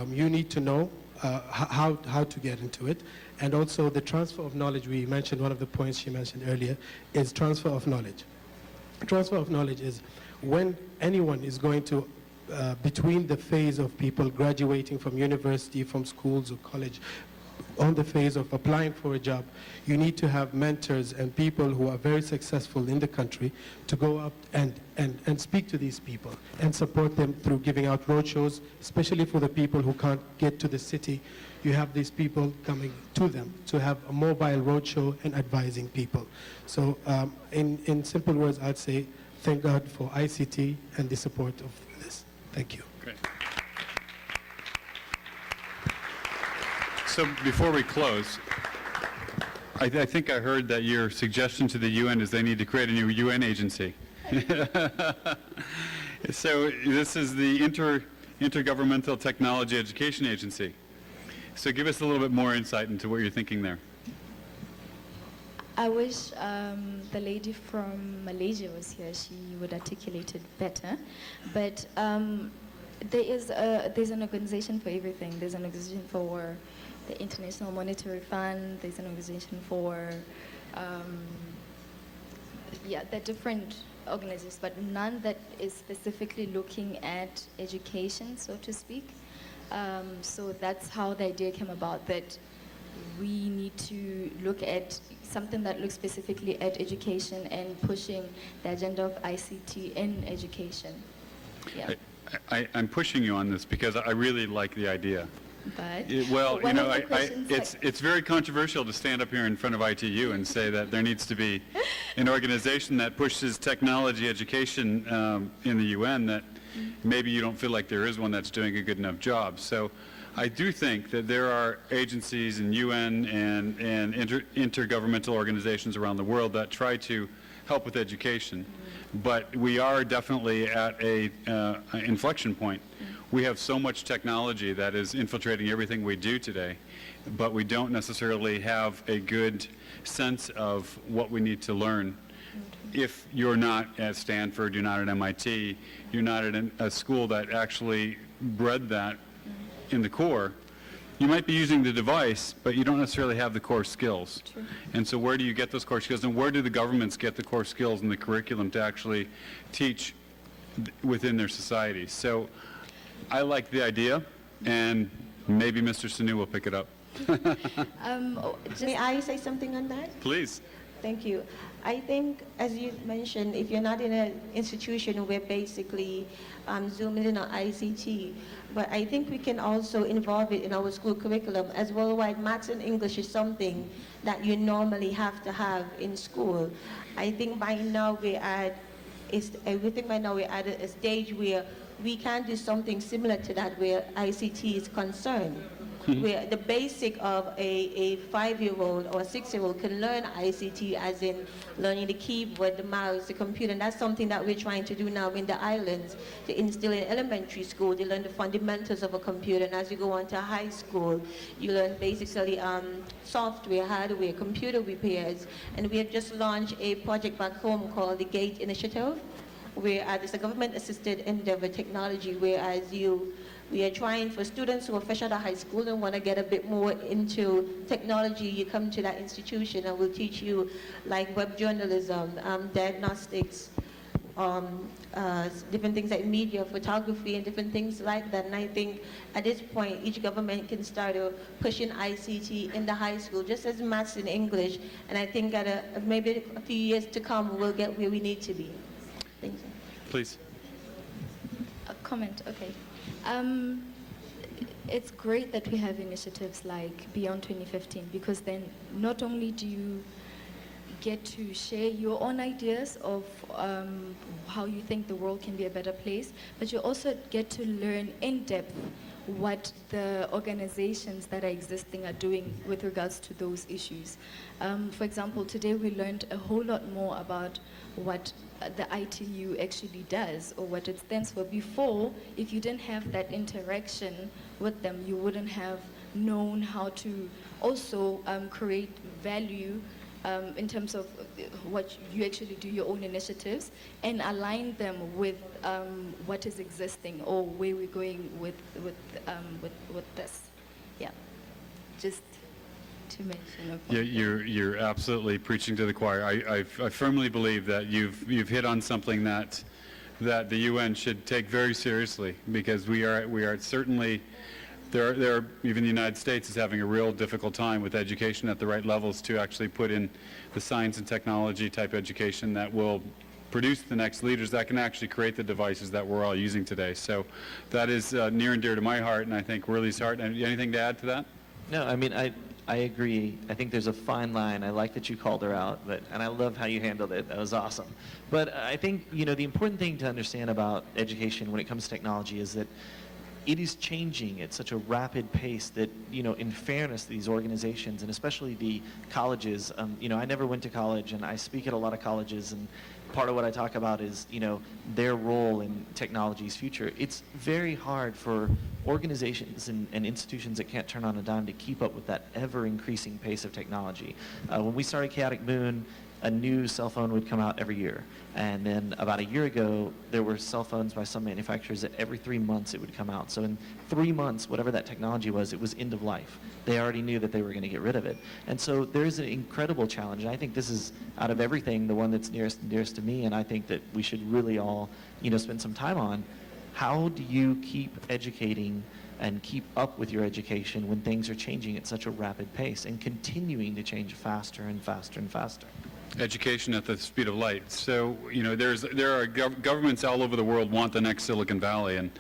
you need to know how to get into it. And also the transfer of knowledge, we mentioned, one of the points she mentioned earlier, is transfer of knowledge. Transfer of knowledge is when anyone is going to, between the phase of people graduating from university, from schools or college, on the phase of applying for a job, you need to have mentors and people who are very successful in the country to go up and speak to these people and support them through giving out roadshows, especially for the people who can't get to the city. You have these people coming to them to have a mobile roadshow and advising people. So in simple words, I'd say thank God for ICT and the support of this. Thank you. Great. So before we close, I think I heard that your suggestion to the UN is they need to create a new UN agency. So this is the Intergovernmental Technology Education Agency. So give us a little bit more insight into what you're thinking there. I wish the lady from Malaysia was here. She would articulate it better. But there's an organization for everything. There's an organization for the International Monetary Fund. There's an organization for, the different organizations, but none that is specifically looking at education, so to speak. So that's how the idea came about, that we need to look at something that looks specifically at education and pushing the agenda of ICT in education. Yeah. I'm pushing you on this because I really like the idea. but Well, one of the questions it's very controversial to stand up here in front of ITU and say that there needs to be an organization that pushes technology education in the UN that maybe you don't feel like there is one that's doing a good enough job. So I do think that there are agencies in UN and intergovernmental organizations around the world that try to help with education, but we are definitely at a inflection point. We have so much technology that is infiltrating everything we do today, but we don't necessarily have a good sense of what we need to learn. If you're not at Stanford, you're not at MIT, you're not at a school that actually bred that in the core, you might be using the device, but you don't necessarily have the core skills. True. And so where do you get those core skills, and where do the governments get the core skills in the curriculum to actually teach within their societies? So I like the idea, and maybe Mr. Sanu will pick it up. May I say something on that? Please. Thank you. I think, as you mentioned, if you're not in an institution where basically Zoom is in on ICT, but I think we can also involve it in our school curriculum, as worldwide maths and English is something that you normally have to have in school. I think by now we're at a stage where we can do something similar to that where ICT is concerned. Where the basic of a 5-year-old or a 6-year-old can learn ICT, as in learning the keyboard, the mouse, the computer, and that's something that we're trying to do now in the islands, to instill in elementary school. They learn the fundamentals of a computer, and as you go on to high school, you learn basically software, hardware, computer repairs, and we have just launched a project back home called the GATE Initiative, where it's a government-assisted endeavor technology, whereas we are trying for students who are fresh out of high school and want to get a bit more into technology. You come to that institution and we'll teach you like web journalism, diagnostics, different things like media, photography, and different things like that. And I think at this point, each government can start pushing ICT in the high school, just as maths and English. And I think at maybe a few years to come, we'll get where we need to be. Thank you. Please. A comment, okay. It's great that we have initiatives like Beyond 2015, because then not only do you get to share your own ideas of how you think the world can be a better place, but you also get to learn in depth what the organizations that are existing are doing with regards to those issues. For example, today we learned a whole lot more about what the ITU actually does, or what it stands for. Before, if you didn't have that interaction with them, you wouldn't have known how to also create value in terms of what you actually do, your own initiatives, and align them with what is existing or where we're going with this. Yeah, just to mention. Yeah, you're absolutely preaching to the choir. I firmly believe that you've hit on something that the UN should take very seriously, because we are certainly. There are, even the United States is having a real difficult time with education at the right levels to actually put in the science and technology type education that will produce the next leaders that can actually create the devices that we're all using today. So that is near and dear to my heart, and I think Worley's heart. Anything to add to that? No, I mean, I agree. I think there's a fine line. I like that you called her out, and I love how you handled it. That was awesome. But I think, the important thing to understand about education when it comes to technology is that it is changing at such a rapid pace that, in fairness to these organizations, and especially the colleges, I never went to college, and I speak at a lot of colleges, and part of what I talk about is, their role in technology's future. It's very hard for organizations and institutions that can't turn on a dime to keep up with that ever-increasing pace of technology. When we started Chaotic Moon, a new cell phone would come out every year. And then about a year ago, there were cell phones by some manufacturers that every 3 months it would come out. So in 3 months, whatever that technology was, it was end of life. They already knew that they were going to get rid of it. And so there's an incredible challenge. And I think this is, out of everything, the one that's nearest and dearest to me, and I think that we should really all, spend some time on. How do you keep educating and keep up with your education when things are changing at such a rapid pace and continuing to change faster and faster and faster? Education at the speed of light. So, there are governments all over the world want the next Silicon Valley, and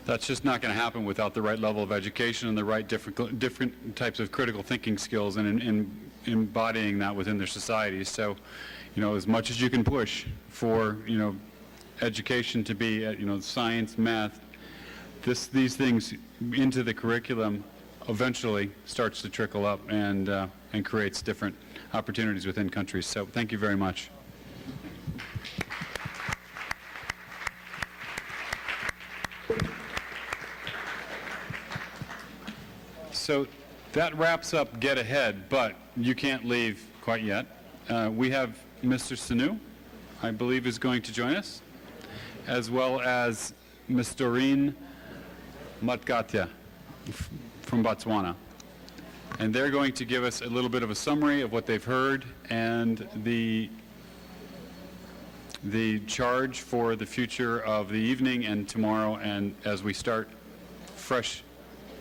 That's just not going to happen without the right level of education and the right different types of critical thinking skills and in embodying that within their societies. So, as much as you can push for, education to be, science, math, these things into the curriculum eventually starts to trickle up and creates different opportunities within countries. So thank you very much. So that wraps up Get Ahead, but you can't leave quite yet. We have Mr. Sanu, I believe, is going to join us, as well as Ms. Doreen Matgatya from Botswana. And they're going to give us a little bit of a summary of what they've heard and the charge for the future of the evening and tomorrow, and as we start fresh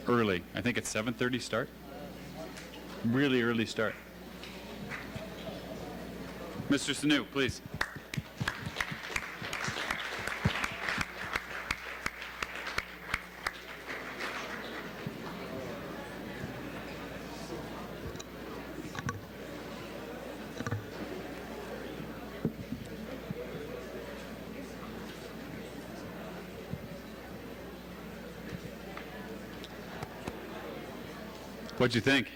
early. I think it's 7:30 start. Really early start. Mr. Sanu, please. What'd you think?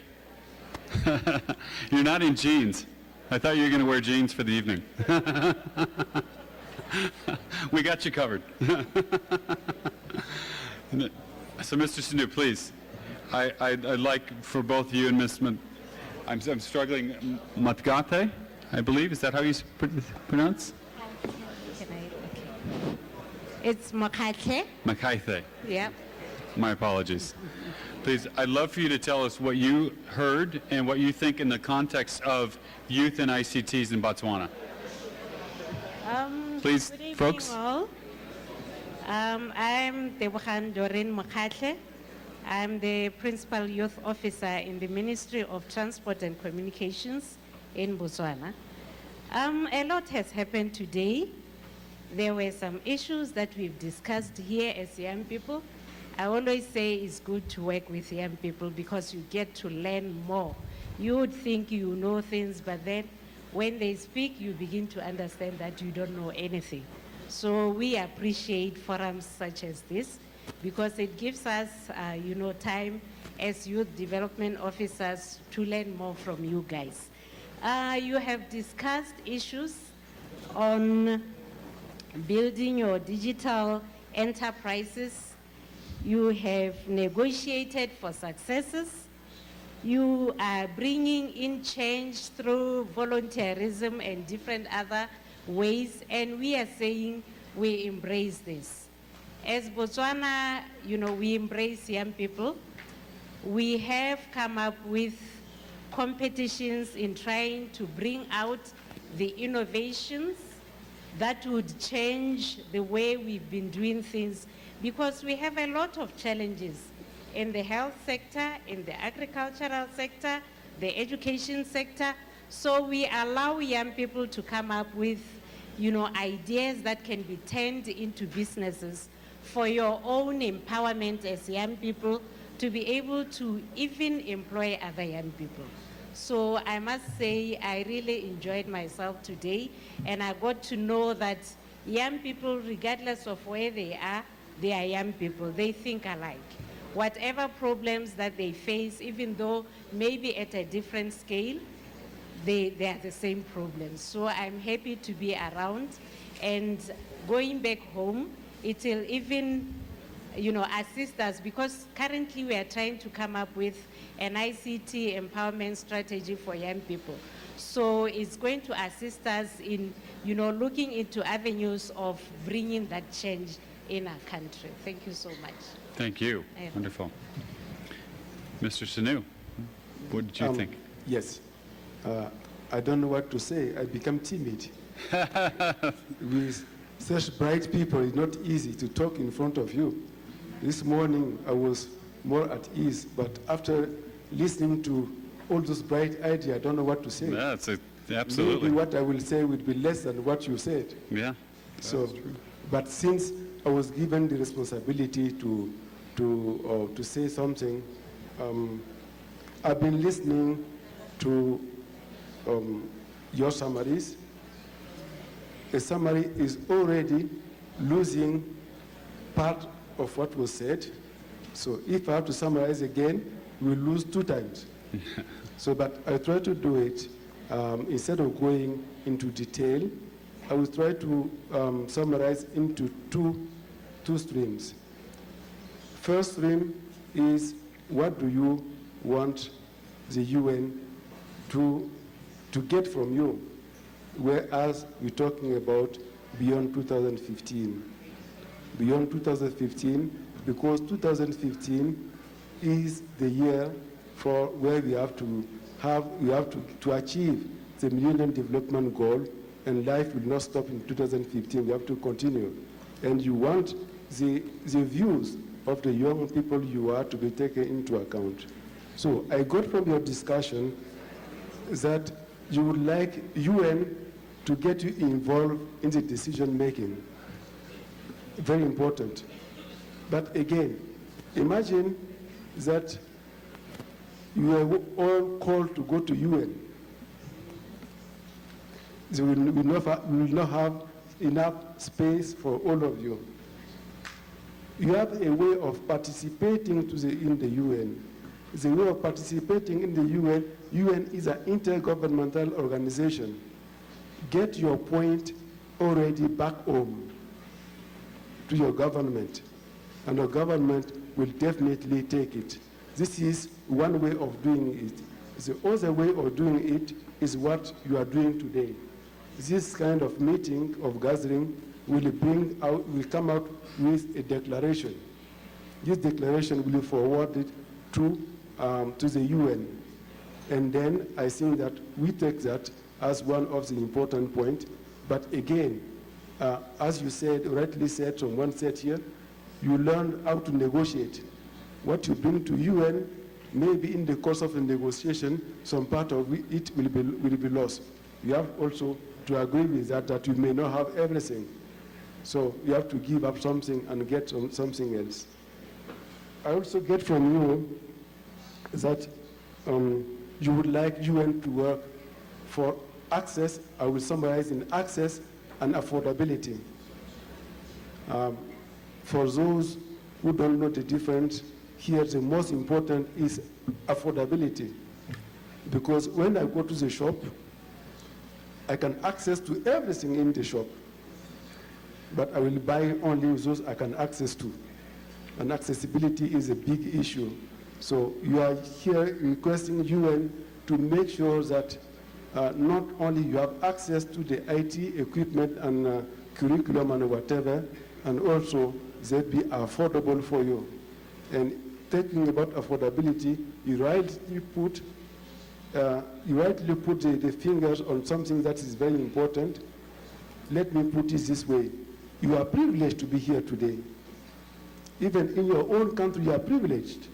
You're not in jeans. I thought you were going to wear jeans for the evening. We got you covered. So, Mr. Sanu, please, I'd like for both you and Ms. I'm struggling, Matgate, I believe. Is that how you pronounce? It's Makaithe. Makaithe. Yep. My apologies. Please, I'd love for you to tell us what you heard and what you think in the context of youth and ICTs in Botswana. Please, good evening, folks. All. I'm Tebogang Doreen Mokhatle. I'm the Principal Youth Officer in the Ministry of Transport and Communications in Botswana. A lot has happened today. There were some issues that we've discussed here as young people. I always say it's good to work with young people because you get to learn more. You would think you know things, but then when they speak, you begin to understand that you don't know anything. So we appreciate forums such as this because it gives us, time as youth development officers to learn more from you guys. You have discussed issues on building your digital enterprises. You have negotiated for successes. You are bringing in change through volunteerism and different other ways, and we are saying we embrace this. As Botswana, we embrace young people. We have come up with competitions in trying to bring out the innovations that would change the way we've been doing things, because we have a lot of challenges in the health sector, in the agricultural sector, the education sector. So we allow young people to come up with, ideas that can be turned into businesses for your own empowerment as young people to be able to even employ other young people. So I must say I really enjoyed myself today, and I got to know that young people, regardless of where they are young people. They think alike. Whatever problems that they face, even though maybe at a different scale, they are the same problems. So I'm happy to be around, and going back home, it will even assist us, because currently we are trying to come up with an ICT empowerment strategy for young people. So it's going to assist us in, looking into avenues of bringing that change in our country. Thank you so much. Thank you. Wonderful. Mr. Sanu, what did you think? Yes. I don't know what to say. I become timid. With such bright people, it's not easy to talk in front of you. This morning, I was more at ease, but after listening to all those bright ideas, I don't know what to say. Yeah, absolutely. Maybe what I will say would be less than what you said. Yeah. So But since I was given the responsibility to say something, I've been listening to your summaries. A summary is already losing part of what was said. So if I have to summarize again, we'll lose 2 times. So, but I try to do it, instead of going into detail, I will try to summarize into two streams. First stream is, what do you want the UN to get from you? Whereas we're talking about beyond 2015. Beyond 2015, because 2015 is the year for where we have to achieve the Millennium Development Goal, and life will not stop in 2015. We have to continue. And you want the views of the young people you are to be taken into account. So I got from your discussion that you would like UN to get you involved in the decision making. Very important. But again, imagine that you are all called to go to UN. We will not have enough space for all of you. You have a way of participating in the UN. The way of participating in the UN is an intergovernmental organization. Get your point already back home to your government, and your government will definitely take it. This is one way of doing it. The other way of doing it is what you are doing today. This kind of meeting, of gathering, will come out with a declaration. This declaration will be forwarded to the UN. And then I think that we take that as one of the important points. But again, as you said, rightly said, someone said here, you learn how to negotiate. What you bring to UN, maybe in the course of a negotiation, some part of it will be lost. You have also to agree with that you may not have everything. So you have to give up something and get something else. I also get from you that you would like UN to work for access. I will summarize in access and affordability. For those who don't know the difference, here the most important is affordability. Because when I go to the shop, I can access to everything in the shop, but I will buy only those I can access to. And accessibility is a big issue. So you are here requesting UN to make sure that not only you have access to the IT equipment and curriculum and whatever, and also they be affordable for you. And thinking about affordability, you rightly put the fingers on something that is very important. Let me put it this way. You are privileged to be here today. Even in your own country, you are privileged.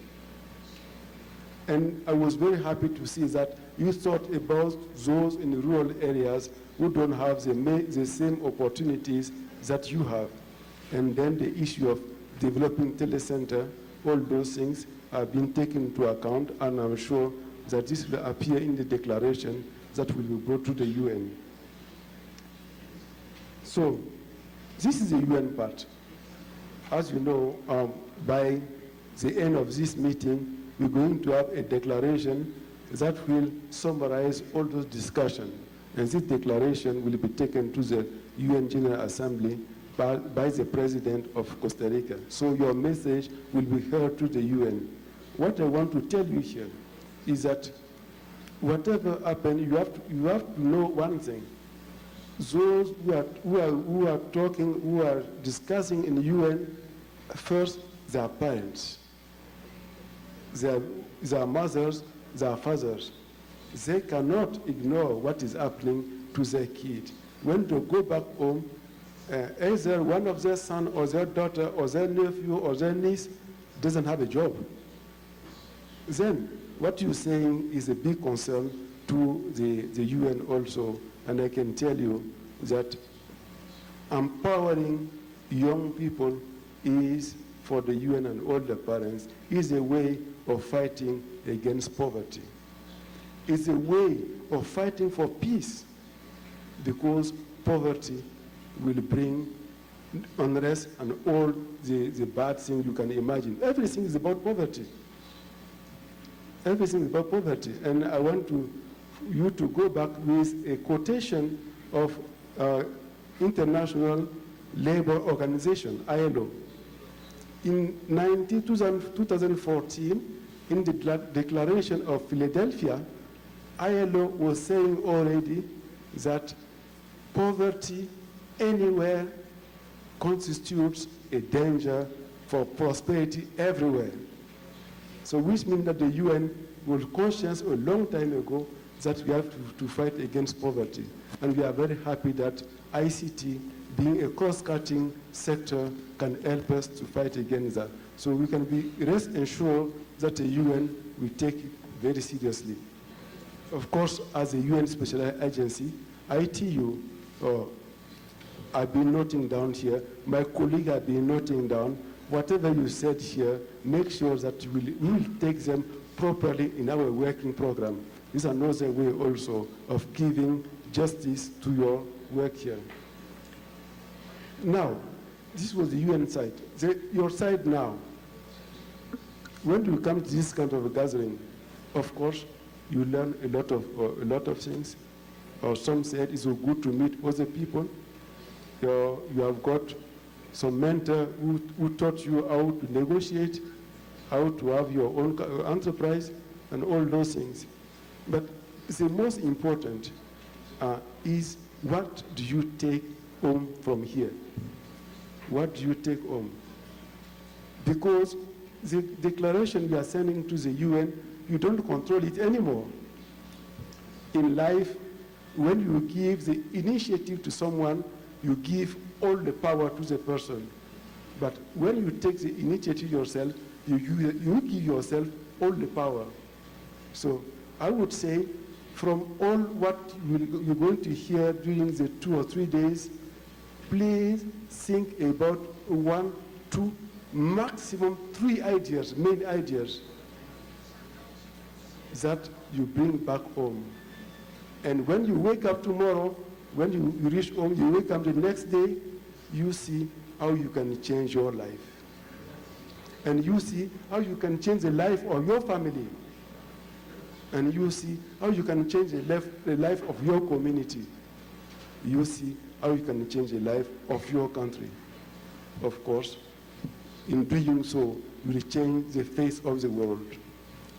And I was very happy to see that you thought about those in the rural areas who don't have the same opportunities that you have. And then the issue of developing telecenter, all those things are being taken into account, and I'm sure that this will appear in the declaration that will be brought to the UN. So, this is the UN part. As you know, by the end of this meeting, we're going to have a declaration that will summarize all those discussions. And this declaration will be taken to the UN General Assembly by the President of Costa Rica. So your message will be heard to the UN. What I want to tell you here is that whatever happens, you have to know one thing. Those who are talking, who are discussing in the UN, first, they are parents. They are mothers, they are fathers. They cannot ignore what is happening to their kid. When they go back home, either one of their son or their daughter or their nephew or their niece doesn't have a job. Then what you're saying is a big concern to the UN also, and I can tell you that empowering young people is, for the UN and all the parents, is a way of fighting against poverty. It's a way of fighting for peace, because poverty will bring unrest and all the bad things you can imagine. Everything is about poverty. Everything is about poverty. And I want you to go back with a quotation of International Labour Organization, ILO. In 2014, in the Declaration of Philadelphia, ILO was saying already that poverty anywhere constitutes a danger for prosperity everywhere. So which means that the UN was conscious a long time ago that we have to fight against poverty. And we are very happy that ICT, being a cross-cutting sector, can help us to fight against that. So we can be rest assured that the UN will take it very seriously. Of course, as a UN specialized agency, ITU, I've been noting down here, my colleague have been noting down, whatever you said here, make sure that we will take them properly in our working program. This is another way also of giving justice to your work here. Now, this was the UN side. Your side now, when you come to this kind of a gathering, of course, you learn a lot of things. Or some said it's so good to meet other people. You have got some mentor who taught you how to negotiate, how to have your own enterprise, and all those things. But the most important is, what do you take home from here? What do you take home? Because the declaration we are sending to the UN, you don't control it anymore. In life, when you give the initiative to someone, you give all the power to the person. But when you take the initiative yourself, you give yourself all the power. So I would say, from all what you're going to hear during the 2 or 3 days, please think about 1, 2, maximum 3 ideas, main ideas, that you bring back home. And when you wake up tomorrow, when you reach home, you wake up the next day, you see how you can change your life. And you see how you can change the life of your family. And you see how you can change the life of your community. You see how you can change the life of your country. Of course, in doing so, you will change the face of the world.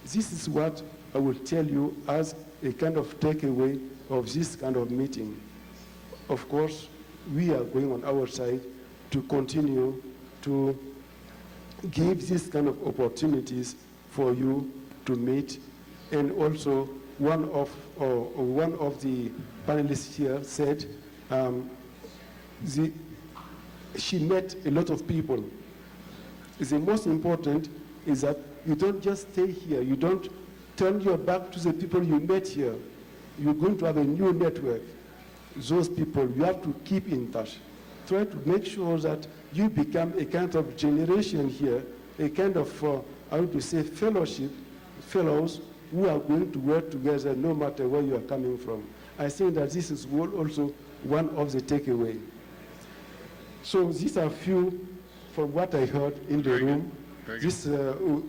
This is what I will tell you as a kind of takeaway of this kind of meeting. Of course, we are going on our side to continue to give this kind of opportunities for you to meet. And also, one of the panelists here said she met a lot of people. The most important is that you don't just stay here. You don't turn your back to the people you met here. You're going to have a new network. Those people, you have to keep in touch. Try to make sure that you become a kind of generation here, a kind of, how to say, fellows who are going to work together no matter where you are coming from. I think that this is also one of the takeaways. So these are few from what I heard in the room. This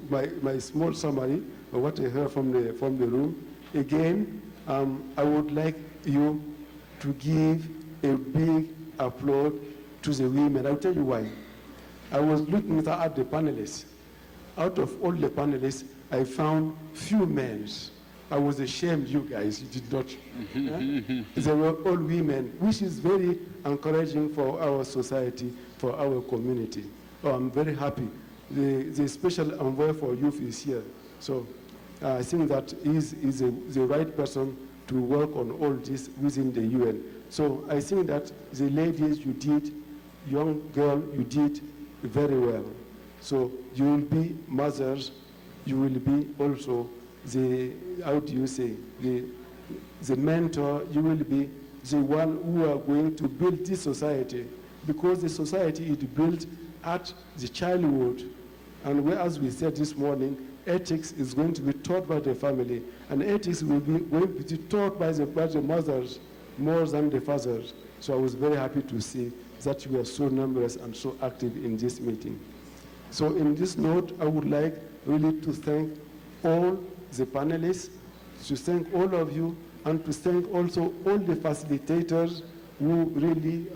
my small summary of what I heard from the room. Again, I would like you to give a big applause to the women. I'll tell you why. I was looking at the panelists. Out of all the panelists, I found few men. I was ashamed, you guys, you did not. They were all women, which is very encouraging for our society, for our community. Oh, I'm very happy. The special envoy for youth is here. So I think that is the right person to work on all this within the UN. So I think that the ladies you did, young girl, you did very well. So you will be mothers, you will be also the, how do you say, the mentor, you will be the one who are going to build this society. because the society is built at the childhood. And as we said this morning, ethics is going to be taught by the family, and ethics will be going to be taught by the mothers more than the fathers. So I was very happy to see that you are so numerous and so active in this meeting. So in this note, I would like really to thank all the panelists, to thank all of you, and to thank also all the facilitators who really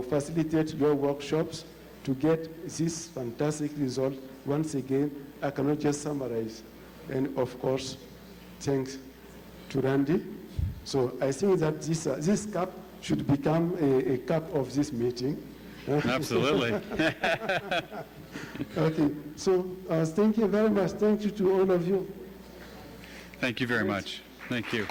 facilitate your workshops to get this fantastic result. Once again, I cannot just summarize. And of course, thanks to Randy. So I think that this cup should become a cup of this meeting. Absolutely. Okay, so thank you very much. Thank you to all of you. Thank you very much. Thank you.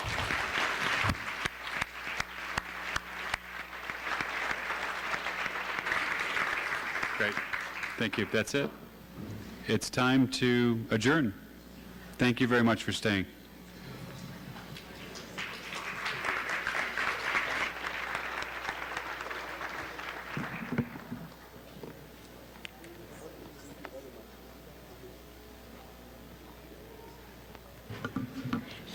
Great. Thank you. That's it. It's time to adjourn. Thank you very much for staying.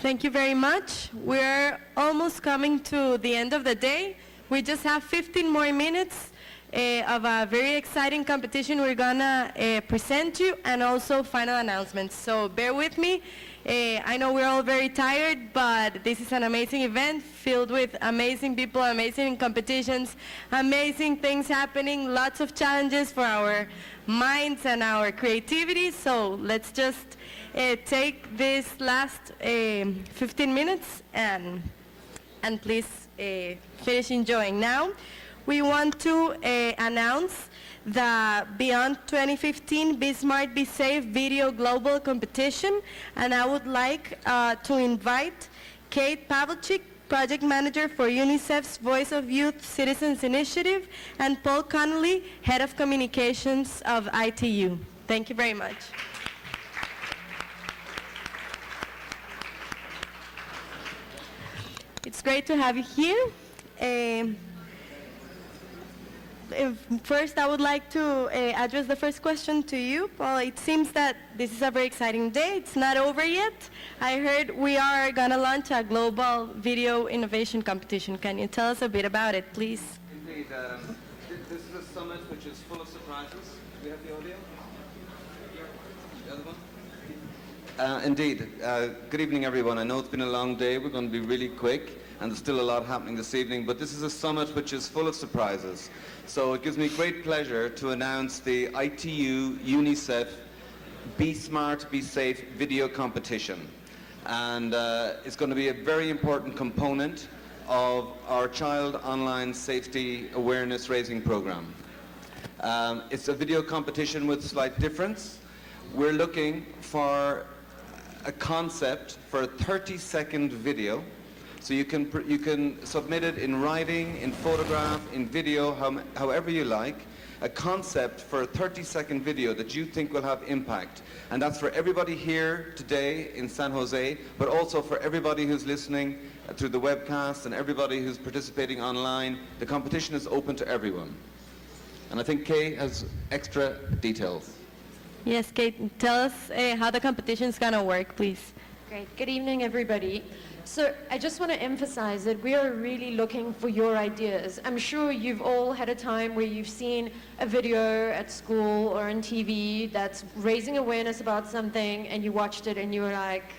Thank you very much. We're almost coming to the end of the day. We just have 15 more minutes of a very exciting competition we're gonna present you, and also final announcements. So bear with me. I know we're all very tired, but this is an amazing event filled with amazing people, amazing competitions, amazing things happening, lots of challenges for our minds and our creativity. So let's just take this last 15 minutes and please finish enjoying. Now, we want to announce the Beyond 2015 Be Smart, Be Safe Video Global Competition, and I would like to invite Kate Pavlicek, Project Manager for UNICEF's Voice of Youth Citizens Initiative, and Paul Connolly, Head of Communications of ITU. Thank you very much. It's great to have you here. First, I would like to address the first question to you, Paul. It seems that this is a very exciting day. It's not over yet. I heard we are going to launch a global video innovation competition. Can you tell us a bit about it, please? Indeed. This is a summit which is full of surprises. Do we have the audio? The other one? Indeed. Good evening, everyone. I know it's been a long day. We're going to be really quick, and there's still a lot happening this evening, but this is a summit which is full of surprises. So it gives me great pleasure to announce the ITU UNICEF Be Smart, Be Safe video competition. And it's going to be a very important component of our Child Online Safety Awareness Raising Program. It's a video competition with slight difference. We're looking for a concept for a 30-second video. So you can submit it in writing, in photograph, in video, however you like, a concept for a 30-second video that you think will have impact. And that's for everybody here today in San Jose, but also for everybody who's listening through the webcast and everybody who's participating online. The competition is open to everyone. And I think Kay has extra details. Yes, Kate, tell us how the competition is going to work, please. Great. Good evening, everybody. So I just want to emphasize that we are really looking for your ideas. I'm sure you've all had a time where you've seen a video at school or on TV that's raising awareness about something, and you watched it and you were like,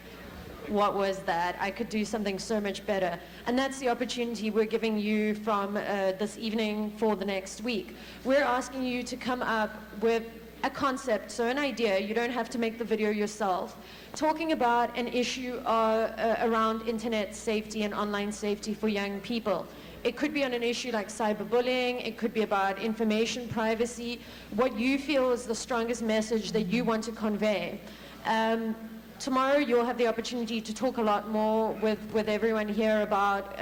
what was that? I could do something so much better. And that's the opportunity we're giving you from this evening for the next week. We're asking you to come up with a concept, so an idea. You don't have to make the video yourself. Talking about an issue around internet safety and online safety for young people. It could be on an issue like cyberbullying. It could be about information privacy. What you feel is the strongest message that you want to convey. Tomorrow you'll have the opportunity to talk a lot more with everyone here about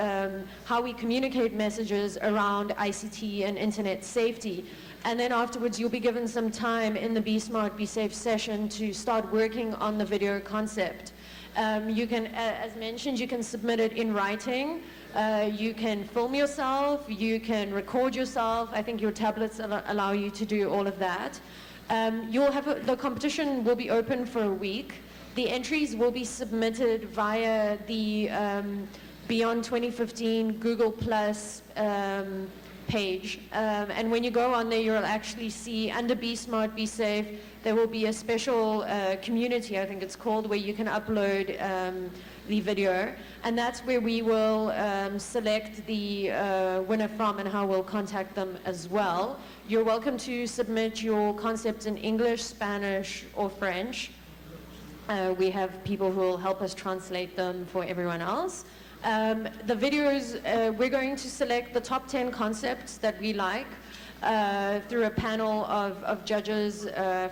how we communicate messages around ICT and internet safety. And then afterwards you'll be given some time in the Be Smart, Be Safe session to start working on the video concept. You can, as mentioned, you can submit it in writing. You can film yourself. You can record yourself. I think your tablets allow you to do all of that. The competition will be open for a week. The entries will be submitted via the Beyond 2015 Google Plus page. And when you go on there, you'll actually see under Be Smart, Be Safe, there will be a special community, I think it's called, where you can upload the video. And that's where we will select the winner from and how we'll contact them as well. You're welcome to submit your concepts in English, Spanish, or French. We have people who will help us translate them for everyone else. The videos, we're going to select the top 10 concepts that we like through a panel of judges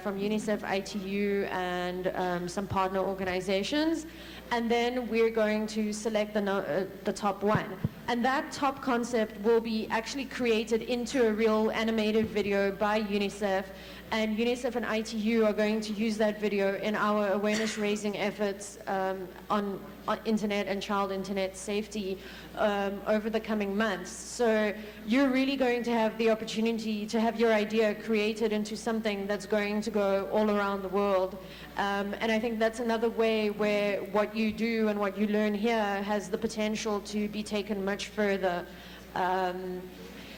from UNICEF, ITU, and some partner organizations. And then we're going to select the top one. And that top concept will be actually created into a real animated video by UNICEF. And UNICEF and ITU are going to use that video in our awareness raising efforts on internet and child internet safety over the coming months. So you're really going to have the opportunity to have your idea created into something that's going to go all around the world. And I think that's another way where what you do and what you learn here has the potential to be taken much further.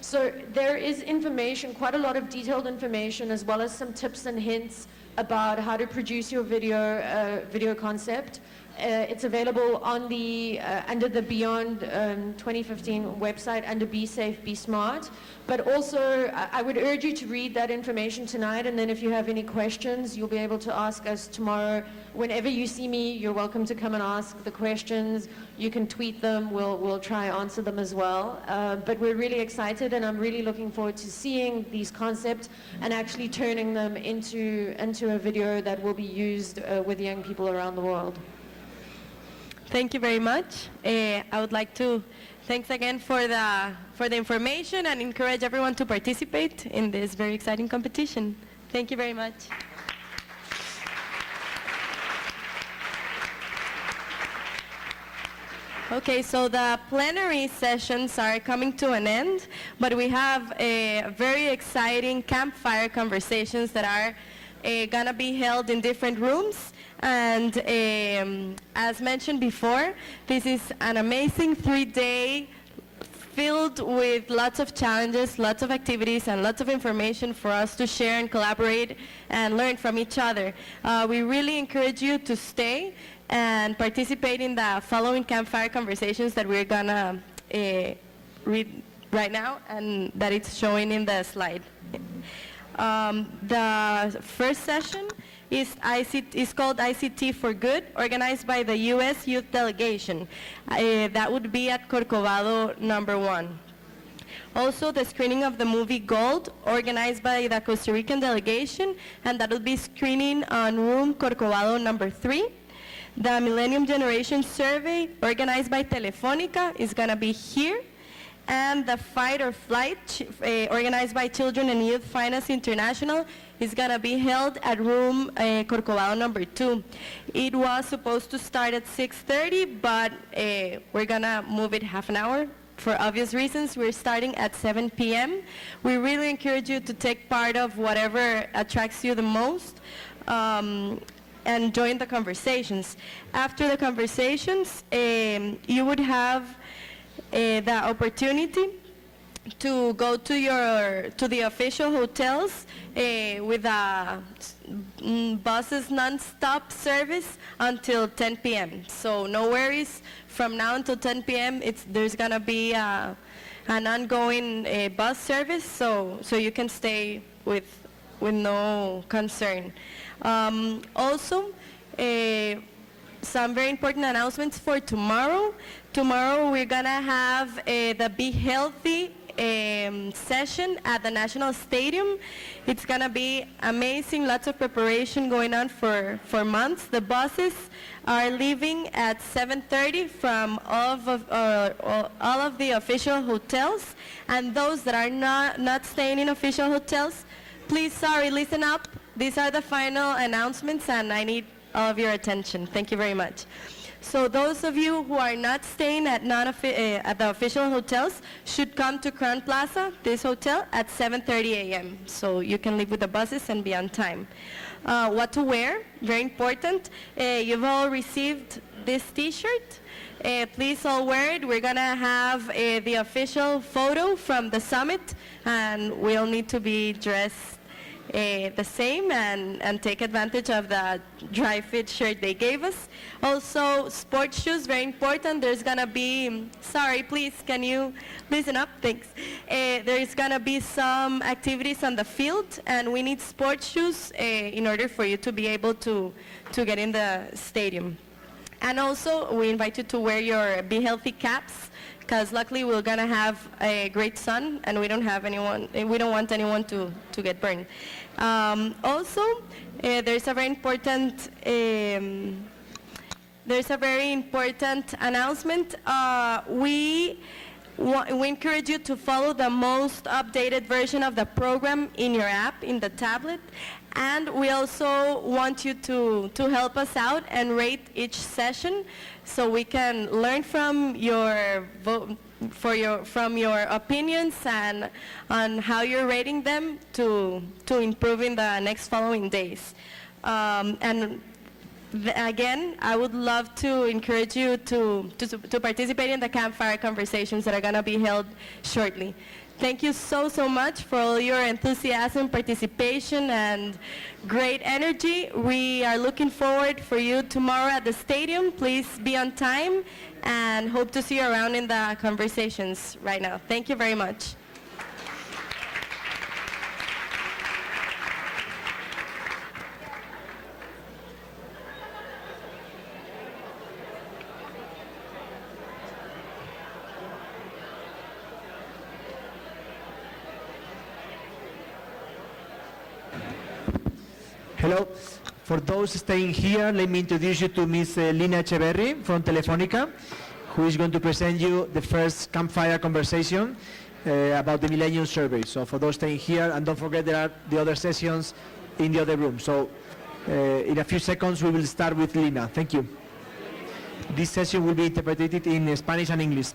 So there is information, quite a lot of detailed information, as well as some tips and hints about how to produce your video concept. It's available on the under the Beyond 2015 website under Be Safe, Be Smart. But also, I would urge you to read that information tonight, and then if you have any questions, you'll be able to ask us tomorrow. Whenever you see me, you're welcome to come and ask the questions. You can tweet them. We'll try answer them as well. But we're really excited, and I'm really looking forward to seeing these concepts and actually turning them into a video that will be used with young people around the world. Thank you very much. I would like to thanks again for the information and encourage everyone to participate in this very exciting competition. Thank you very much. Okay, so the plenary sessions are coming to an end, but we have very exciting campfire conversations that are gonna be held in different rooms. And as mentioned before, this is an amazing 3-day filled with lots of challenges, lots of activities, and lots of information for us to share and collaborate and learn from each other. We really encourage you to stay and participate in the following campfire conversations that we're gonna read right now and that it's showing in the slide. The first session is called ICT for Good, organized by the U.S. Youth Delegation. That would be at Corcovado #1. Also, the screening of the movie Gold, organized by the Costa Rican delegation, and that will be screening on room Corcovado #3. The Millennium Generation Survey, organized by Telefonica, is going to be here. And the Fight or Flight, organized by Children and Youth Finance International, is going to be held at room Corcovado #2. It was supposed to start at 6:30, but we're going to move it half an hour. For obvious reasons, we're starting at 7 p.m. We really encourage you to take part of whatever attracts you the most and join the conversations. After the conversations, you would have the opportunity to go to the official hotels with a buses non-stop service until 10 p.m. So no worries, from now until 10 p.m. there's gonna be an ongoing bus service, so you can stay with no concern. Also, some very important announcements for tomorrow. Tomorrow we're gonna have the Be Healthy session at the National Stadium. It's gonna be amazing, lots of preparation going on for months. The buses are leaving at 7:30 from all of the official hotels, and those that are not staying in official hotels, please, listen up. These are the final announcements, and I need all of your attention. Thank you very much. So those of you who are not staying at, at the official hotels should come to Crown Plaza, this hotel, at 7:30 a.m. So you can leave with the buses and be on time. What to wear, very important. You've all received this t-shirt. Please all wear it. We're gonna have the official photo from the summit, and we'll need to be dressed the same and take advantage of the dry fit shirt they gave us. Also, sports shoes, very important. There's gonna be, sorry, please, can you listen up? Thanks. There's gonna be some activities on the field, and we need sports shoes in order for you to be able to get in the stadium. And also, we invite you to wear your Be Healthy caps, because luckily we're gonna have a great sun, and we don't want anyone to get burned. Also, there's a very important announcement. We encourage you to follow the most updated version of the program in your app, in the tablet. And we also want you to help us out and rate each session so we can learn from your opinions and on how you're rating them to improve in the next following days. Again, I would love to encourage you to participate in the campfire conversations that are going to be held shortly. Thank you so much for all your enthusiasm, participation, and great energy. We are looking forward for you tomorrow at the stadium. Please be on time, and hope to see you around in the conversations right now. Thank you very much. Hello. For those staying here, let me introduce you to Ms. Lina Echeverri from Telefonica, who is going to present you the first campfire conversation about the Millennium Survey. So for those staying here, and don't forget there are the other sessions in the other room. So in a few seconds, we will start with Lina. Thank you. This session will be interpreted in Spanish and English.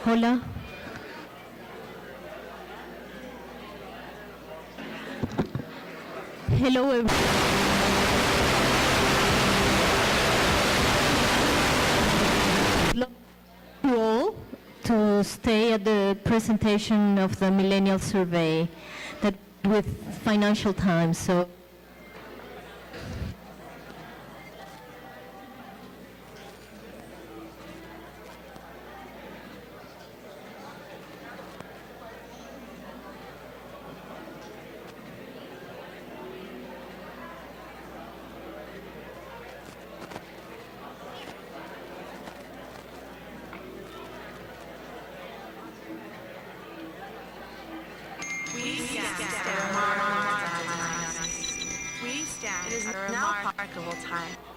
Hola. Hello, everyone. You all to stay at the presentation of the Millennial Survey that with Financial Times. So. stand. We stand. It is now remarkable time.